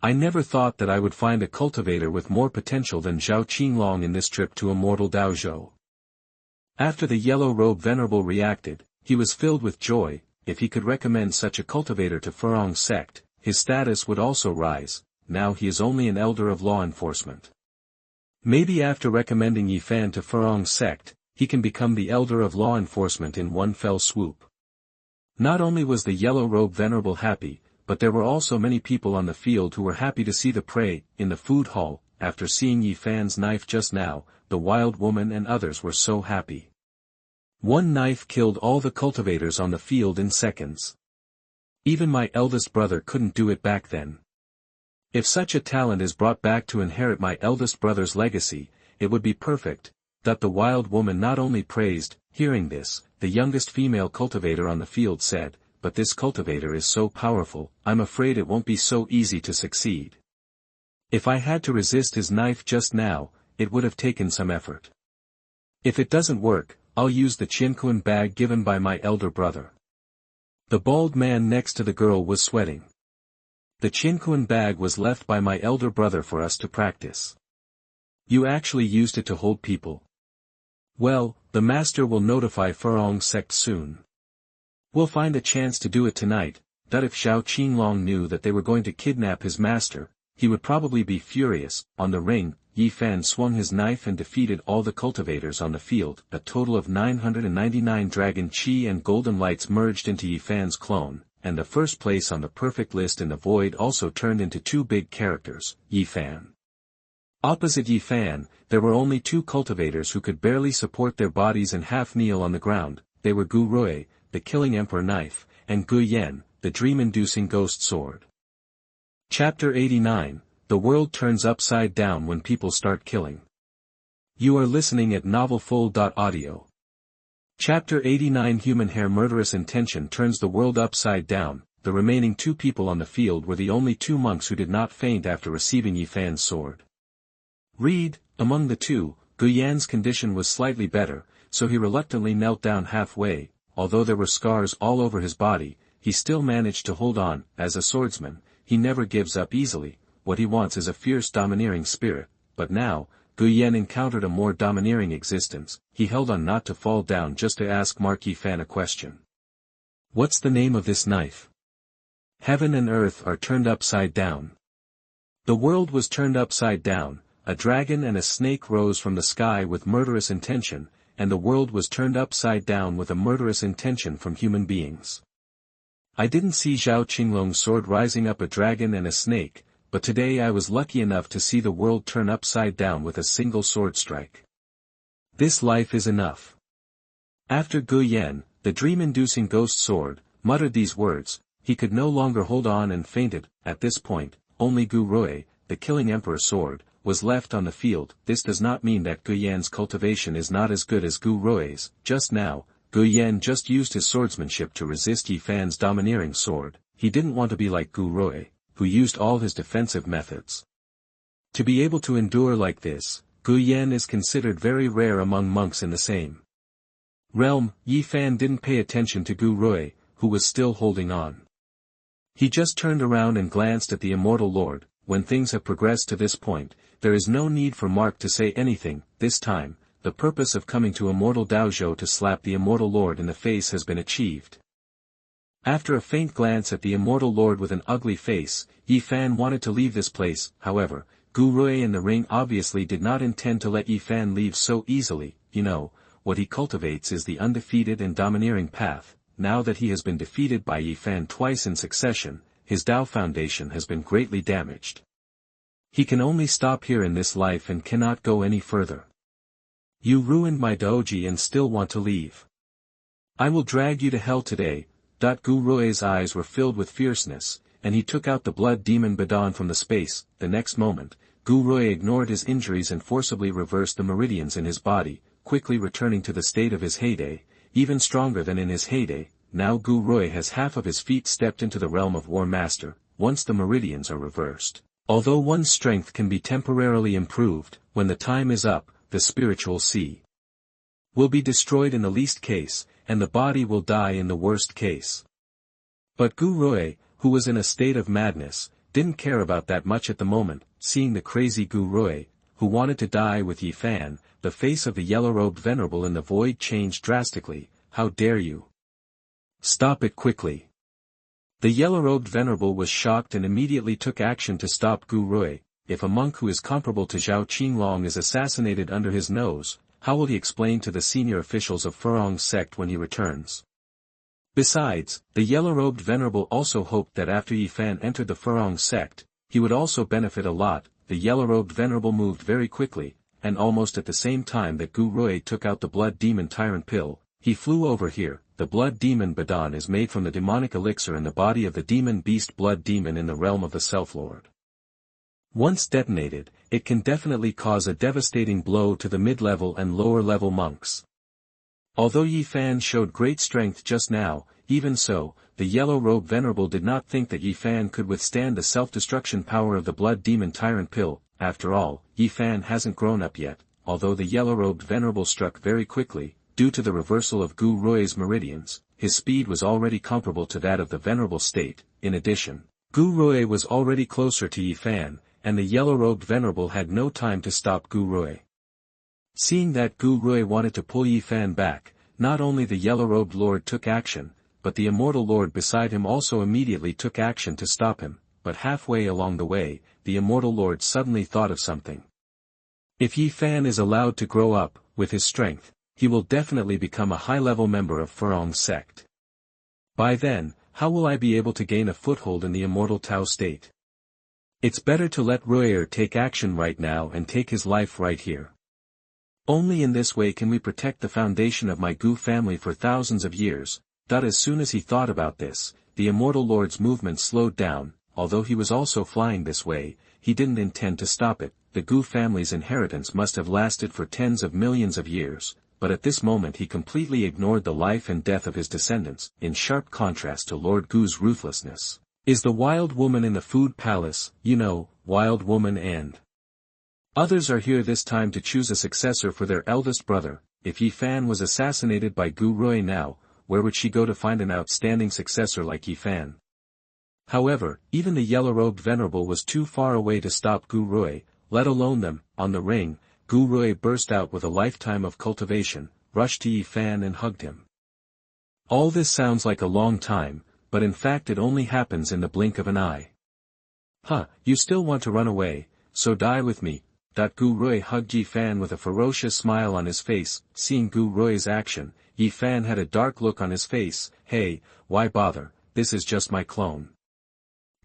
I never thought that I would find a cultivator with more potential than Zhao Qinglong in this trip to Immortal Daozhou. After the yellow robe venerable reacted, he was filled with joy. If he could recommend such a cultivator to Furong's sect, his status would also rise. Now he is only an elder of law enforcement. Maybe after recommending Yi Fan to Furong's sect, he can become the elder of law enforcement in one fell swoop. Not only was the yellow robe venerable happy, but there were also many people on the field who were happy to see the prey. In the food hall, after seeing Yi Fan's knife just now, the wild woman and others were so happy. One knife killed all the cultivators on the field in seconds. Even my eldest brother couldn't do it back then. If such a talent is brought back to inherit my eldest brother's legacy, it would be perfect. That the wild woman not only praised. Hearing this, the youngest female cultivator on the field said, "But this cultivator is so powerful, I'm afraid it won't be so easy to succeed. If I had to resist his knife just now, it would have taken some effort. If it doesn't work, I'll use the Xuanhuan bag given by my elder brother." The bald man next to the girl was sweating. "The Xuanhuan bag was left by my elder brother for us to practice. You actually used it to hold people. Well, the master will notify Furong's sect soon. We'll find a chance to do it tonight." That if Zhao Qinglong knew that they were going to kidnap his master, he would probably be furious. On the ring, Yi Fan swung his knife and defeated all the cultivators on the field. A total of 999 dragon chi and golden lights merged into Yi Fan's clone, and the first place on the perfect list in the void also turned into two big characters, Yi Fan. Opposite Yi Fan, there were only two cultivators who could barely support their bodies and half kneel on the ground. They were Gu Rui, the killing emperor knife, and Gu Yan, the dream-inducing ghost sword. Chapter 89, The World Turns Upside Down When People Start Killing. You are listening at novelfull.audio. Chapter 89 Human Hair Murderous Intention Turns the World Upside Down. The remaining two people on the field were the only two monks who did not faint after receiving Yi Fan's sword. Read, among the two, Gu Yan's condition was slightly better, so he reluctantly knelt down halfway. Although there were scars all over his body, he still managed to hold on. As a swordsman, he never gives up easily. What he wants is a fierce domineering spirit, but now, Gu Yan encountered a more domineering existence. He held on not to fall down just to ask Yi Fan a question. "What's the name of this knife?" "Heaven and earth are turned upside down." The world was turned upside down. A dragon and a snake rose from the sky with murderous intention, and the world was turned upside down with a murderous intention from human beings. I didn't see Zhao Qinglong's sword rising up a dragon and a snake, but today I was lucky enough to see the world turn upside down with a single sword strike. This life is enough. After Gu Yan, the dream-inducing ghost sword, muttered these words, he could no longer hold on and fainted. At this point, only Gu Rui, the killing emperor sword, was left on the field. This does not mean that Gu Yan's cultivation is not as good as Gu Rui's. Just now, Gu Yan just used his swordsmanship to resist Yi Fan's domineering sword. He didn't want to be like Gu Rui, who used all his defensive methods. To be able to endure like this, Gu Yan is considered very rare among monks in the same realm. Yi Fan didn't pay attention to Gu Rui, who was still holding on. He just turned around and glanced at the immortal lord. When things have progressed to this point, there is no need for Mark to say anything. This time, the purpose of coming to Immortal Daozhou to slap the immortal lord in the face has been achieved. After a faint glance at the immortal lord with an ugly face, Yi Fan wanted to leave this place. However, Gu Rui in the ring obviously did not intend to let Yi Fan leave so easily. You know, what he cultivates is the undefeated and domineering path. Now that he has been defeated by Yi Fan twice in succession, his Tao foundation has been greatly damaged. He can only stop here in this life and cannot go any further. You ruined my doji and still want to leave. I will drag you to hell today. Gu Rui's eyes were filled with fierceness, and he took out the blood demon Badon from the space. The next moment, Gu Rui ignored his injuries and forcibly reversed the meridians in his body, quickly returning to the state of his heyday, even stronger than in his heyday. Now Gu Rui has half of his feet stepped into the realm of War Master, once the meridians are reversed. Although one's strength can be temporarily improved, when the time is up, the spiritual sea will be destroyed in the least case, and the body will die in the worst case. But Gu Rui, who was in a state of madness, didn't care about that much at the moment. Seeing the crazy Gu Rui, who wanted to die with Yi Fan, the face of the yellow-robed venerable in the void changed drastically. How dare you? Stop it quickly. The yellow-robed venerable was shocked and immediately took action to stop Gu Rui. If a monk who is comparable to Zhao Qinglong is assassinated under his nose, how will he explain to the senior officials of Furong's sect when he returns? Besides, the yellow-robed venerable also hoped that after Yi Fan entered the Furong sect, he would also benefit a lot. The yellow-robed venerable moved very quickly, and almost at the same time that Gu Rui took out the blood demon tyrant pill, he flew over here. The blood demon Badon is made from the demonic elixir in the body of the demon beast blood demon in the realm of the Self-Lord. Once detonated, it can definitely cause a devastating blow to the mid-level and lower-level monks. Although Yi Fan showed great strength just now, even so, the yellow-robed venerable did not think that Yi Fan could withstand the self-destruction power of the blood demon tyrant pill. After all, Yi Fan hasn't grown up yet. Although the yellow-robed venerable struck very quickly, due to the reversal of Gu Rui's meridians, his speed was already comparable to that of the venerable state. In addition, Gu Rui was already closer to Yi Fan, and the yellow-robed venerable had no time to stop Gu Rui. Seeing that Gu Rui wanted to pull Yi Fan back, not only the yellow-robed lord took action, but the immortal lord beside him also immediately took action to stop him. But halfway along the way, the immortal lord suddenly thought of something. If Yi Fan is allowed to grow up, with his strength, he will definitely become a high-level member of Furong's sect. By then, how will I be able to gain a foothold in the immortal Tao state? It's better to let Ruier take action right now and take his life right here. Only in this way can we protect the foundation of my Gu family for thousands of years. As soon as he thought about this, the immortal lord's movement slowed down. Although he was also flying this way, he didn't intend to stop it. The Gu family's inheritance must have lasted for tens of millions of years. But at this moment he completely ignored the life and death of his descendants. In sharp contrast to Lord Gu's ruthlessness, is the wild woman in the food palace. Wild woman and others are here this time to choose a successor for their eldest brother. If Yi Fan was assassinated by Gu Rui now, where would she go to find an outstanding successor like Yi Fan? However, even the yellow-robed venerable was too far away to stop Gu Rui, let alone them. On the ring, Gu Rui burst out with a lifetime of cultivation, rushed to Yi Fan and hugged him. All this sounds like a long time, but in fact it only happens in the blink of an eye. You still want to run away, so die with me. Gu Rui hugged Yi Fan with a ferocious smile on his face. Seeing Gu Rui's action, Yi Fan had a dark look on his face. Hey, why bother, this is just my clone.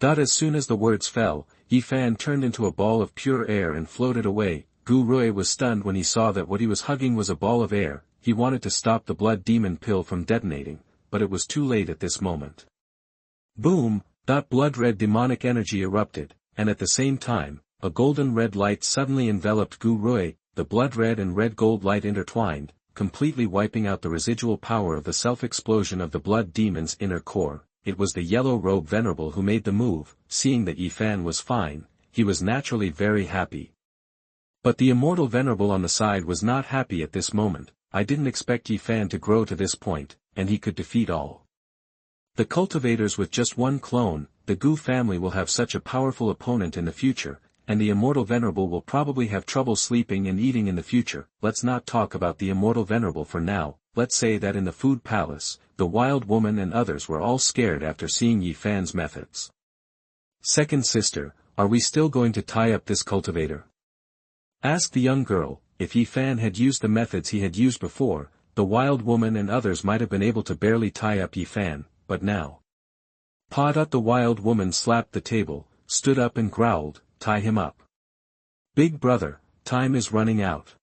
As soon as the words fell, Yi Fan turned into a ball of pure air and floated away. Gu Rui was stunned when he saw that what he was hugging was a ball of air. He wanted to stop the blood demon pill from detonating, but it was too late at this moment. Boom! Blood-red demonic energy erupted, and at the same time, a golden-red light suddenly enveloped Gu Rui. The blood-red and red-gold light intertwined, completely wiping out the residual power of the self-explosion of the blood demon's inner core. It was the yellow-robed venerable who made the move. Seeing that Yi Fan was fine, he was naturally very happy. But the immortal venerable on the side was not happy at this moment. I didn't expect Yi Fan to grow to this point, and he could defeat all the cultivators with just one clone. The Gu family will have such a powerful opponent in the future, and the immortal venerable will probably have trouble sleeping and eating in the future. Let's not talk about the immortal venerable for now. Let's say that in the food palace, the wild woman and others were all scared after seeing Yi Fan's methods. Second sister, are we still going to tie up this cultivator? Asked the young girl. If Yi Fan had used the methods he had used before, the wild woman and others might have been able to barely tie up Yi Fan, but now Pa. The wild woman slapped the table, stood up and growled, "Tie him up. Big brother, time is running out.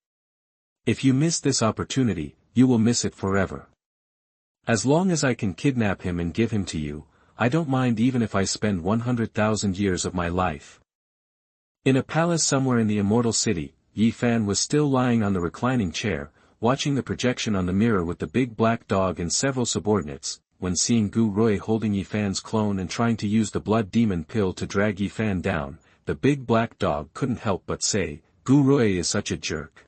If you miss this opportunity, you will miss it forever. As long as I can kidnap him and give him to you, I don't mind even if I spend 100,000 years of my life." In a palace somewhere in the Immortal City, Yi Fan was still lying on the reclining chair, watching the projection on the mirror with the big black dog and several subordinates, when seeing Gu Rui holding Yi Fan's clone and trying to use the blood demon pill to drag Yi Fan down, the big black dog couldn't help but say, "Gu Rui is such a jerk.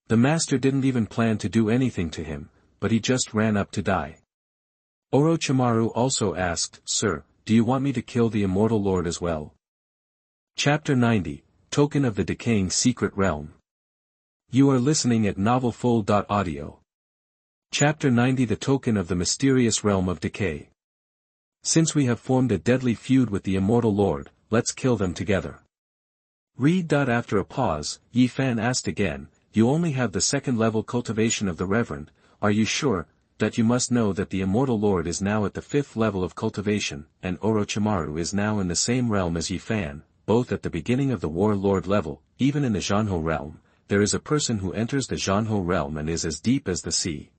The master didn't even plan to do anything to him, but he just ran up to die." Orochimaru also asked, "Sir, do you want me to kill the Immortal Lord as well?" Chapter 90, Token of the Decaying Secret Realm. You are listening at novelfull.audio. Chapter 90, The Token of the Mysterious Realm of Decay. Since we have formed a deadly feud with the Immortal Lord, let's kill them together. Read. After a pause, Yi Fan asked again, "You only have the second-level cultivation of the Reverend, are you sure, that you must know that the Immortal Lord is now at the 5th level of cultivation, and Orochimaru is now in the same realm as Yi Fan, both at the beginning of the War Lord level, even in the Xuanhuan realm, there is a person who enters the Xuanhuan realm and is as deep as the sea.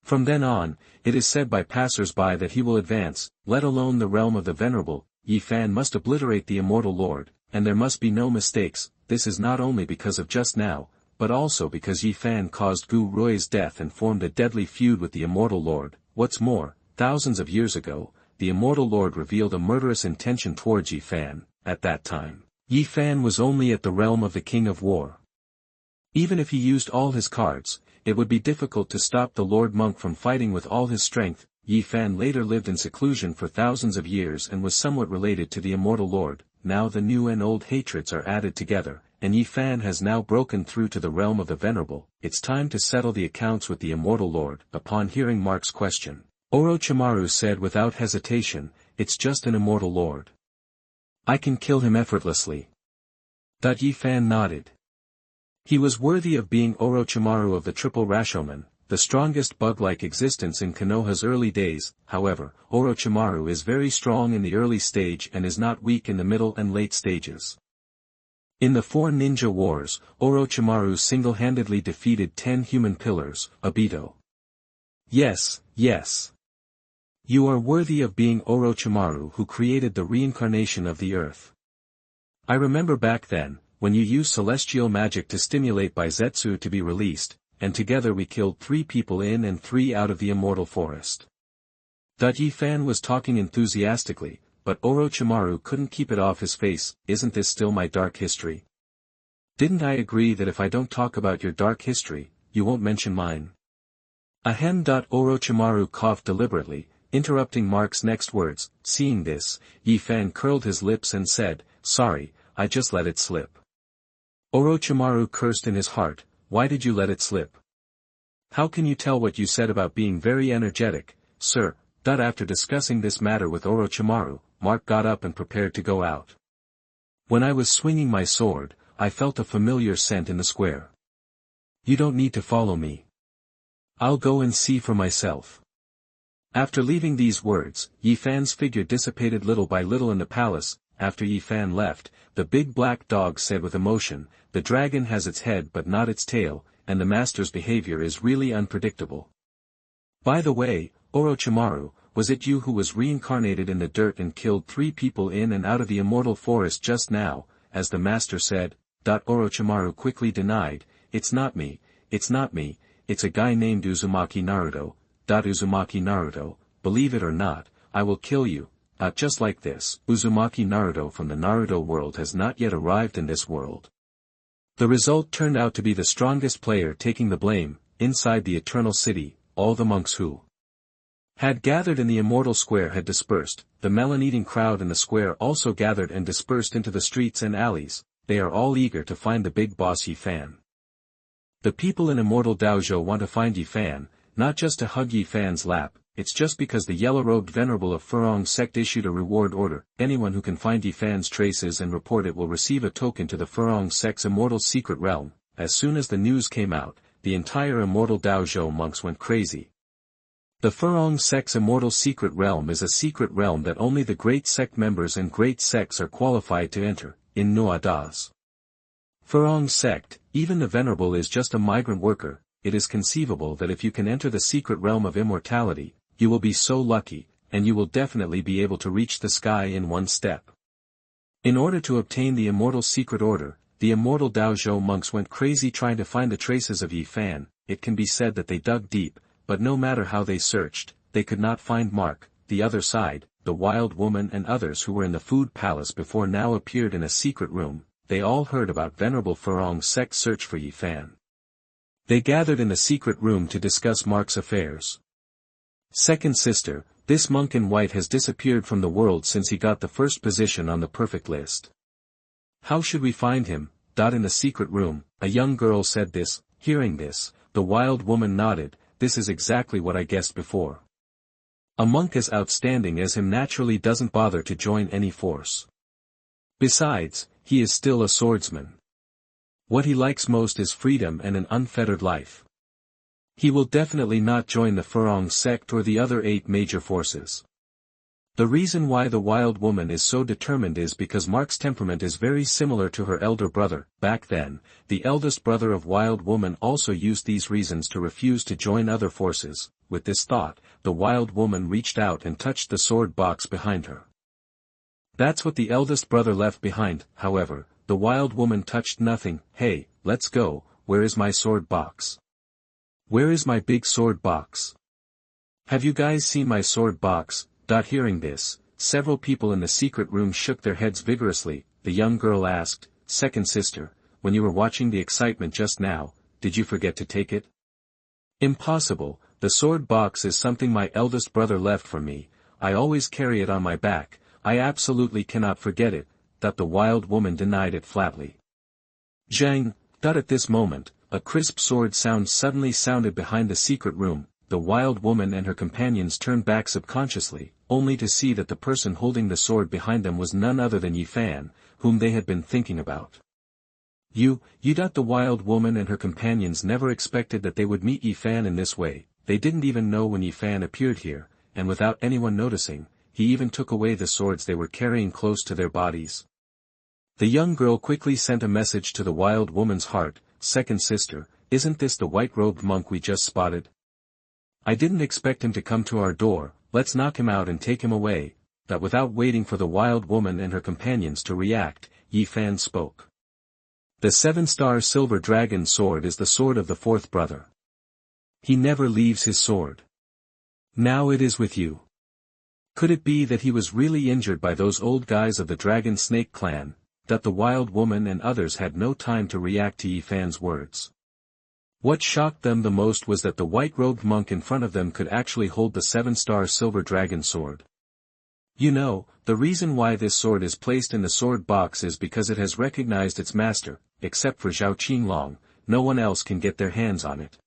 From then on, it is said by passers-by that he will advance, let alone the realm of the Venerable. Yi Fan must obliterate the Immortal Lord, and there must be no mistakes. This is not only because of just now, but also because Yi Fan caused Gu Rui's death and formed a deadly feud with the Immortal Lord. What's more, thousands of years ago, the Immortal Lord revealed a murderous intention towards Yi Fan. At that time, Yi Fan was only at the realm of the King of War. Even if he used all his cards, it would be difficult to stop the Lord Monk from fighting with all his strength. Yi Fan later lived in seclusion for thousands of years and was somewhat related to the Immortal Lord. Now the new and old hatreds are added together, and Yi Fan has now broken through to the realm of the Venerable. It's time to settle the accounts with the Immortal Lord. Upon hearing Mark's question, Orochimaru said without hesitation, "It's just an Immortal Lord. I can kill him effortlessly." Yi Fan nodded. He was worthy of being Orochimaru of the Triple Rashomon, the strongest bug-like existence in Konoha's early days. However, Orochimaru is very strong in the early stage and is not weak in the middle and late stages. In the 4 ninja wars, Orochimaru single-handedly defeated 10 human pillars, Obito. Yes, yes. You are worthy of being Orochimaru who created the reincarnation of the earth. I remember back then, when you used celestial magic to stimulate Baizetsu to be released, and together we killed 3 people in and 3 out of the Immortal Forest. Yi Fan was talking enthusiastically, but Orochimaru couldn't keep it off his face. Isn't this still my dark history? Didn't I agree that if I don't talk about your dark history, you won't mention mine? Ahem. Orochimaru coughed deliberately, interrupting Mark's next words. Seeing this, Yi Fan curled his lips and said, "Sorry, I just let it slip." Orochimaru cursed in his heart, "Why did you let it slip? How can you tell what you said about being very energetic, sir?" After discussing this matter with Orochimaru, Mark got up and prepared to go out. "When I was swinging my sword, I felt a familiar scent in the square. You don't need to follow me. I'll go and see for myself." After leaving these words, Yi Fan's figure dissipated little by little in the palace. After Yi Fan left, the big black dog said with emotion, "The dragon has its head but not its tail, and the master's behavior is really unpredictable. By the way, Orochimaru, was it you who was reincarnated in the dirt and killed 3 people in and out of the Immortal Forest just now, as the master said?" Orochimaru quickly denied, "It's not me, it's a guy named Uzumaki Naruto." Uzumaki Naruto, believe it or not, I will kill you. Just like this, Uzumaki Naruto from the Naruto world has not yet arrived in this world. The result turned out to be the strongest player taking the blame. Inside the Eternal City, all the monks who had gathered in the Immortal Square had dispersed. The melon-eating crowd in the square also gathered and dispersed into the streets and alleys. They are all eager to find the big boss Yi Fan. The people in Immortal Dojo want to find Yi Fan, not just to hug Yi Fan's lap. It's just because the yellow-robed venerable of Furong sect issued a reward order. Anyone who can find Yi Fan's traces and report it will receive a token to the Furong sect's immortal secret realm. As soon as the news came out, the entire Immortal Dojo monks went crazy. The Furong sect's immortal secret realm is a secret realm that only the great sect members and great sects are qualified to enter, in Noa Das. Furong sect, even the venerable is just a migrant worker. It is conceivable that if you can enter the secret realm of immortality, you will be so lucky, and you will definitely be able to reach the sky in one step. In order to obtain the immortal secret order, the immortal Daozhou monks went crazy trying to find the traces of Yi Fan. It can be said that they dug deep, but no matter how they searched, they could not find Mark. The other side, the wild woman and others who were in the food palace before now appeared in a secret room. They all heard about Venerable Furong sect's search for Yi Fan. They gathered in the secret room to discuss Mark's affairs. Second sister, this monk in white has disappeared from the world since he got the first position on the perfect list. How should we find him? In the secret room, a young girl said this. Hearing this, the wild woman nodded. This is exactly what I guessed before. A monk as outstanding as him naturally doesn't bother to join any force. Besides, he is still a swordsman. What he likes most is freedom and an unfettered life. He will definitely not join the Furong sect or the other 8 major forces. The reason why the wild woman is so determined is because Mark's temperament is very similar to her elder brother. Back then, the eldest brother of wild woman also used these reasons to refuse to join other forces. With this thought, the wild woman reached out and touched the sword box behind her. That's what the eldest brother left behind. However, the wild woman touched nothing. Hey, let's go. Where is my sword box? Where is my big sword box? Have you guys seen my sword box? Hearing this, several people in the secret room shook their heads vigorously. The young girl asked, Second sister, when you were watching the excitement just now, did you forget to take it? Impossible, the sword box is something my eldest brother left for me. I always carry it on my back. I absolutely cannot forget it. The wild woman denied it flatly. Zhang. At this moment, a crisp sword sound suddenly sounded behind the secret room. The wild woman and her companions turned back subconsciously, only to see that the person holding the sword behind them was none other than Yi Fan, whom they had been thinking about. The wild woman and her companions never expected that they would meet Yi Fan in this way. They didn't even know when Yi Fan appeared here, and without anyone noticing, he even took away the swords they were carrying close to their bodies. The young girl quickly sent a message to the wild woman's heart. Second sister, isn't this the white-robed monk we just spotted? I didn't expect him to come to our door. Let's knock him out and take him away. Without waiting for the wild woman and her companions to react, Yi Fan spoke. The 7-star silver dragon sword is the sword of the 4th brother. He never leaves his sword. Now it is with you. Could it be that he was really injured by those old guys of the Dragon Snake clan? The wild woman and others had no time to react to Yi Fan's words. What shocked them the most was that the white-robed monk in front of them could actually hold the 7-star silver dragon sword. The reason why this sword is placed in the sword box is because it has recognized its master. Except for Zhao Qinglong, no one else can get their hands on it.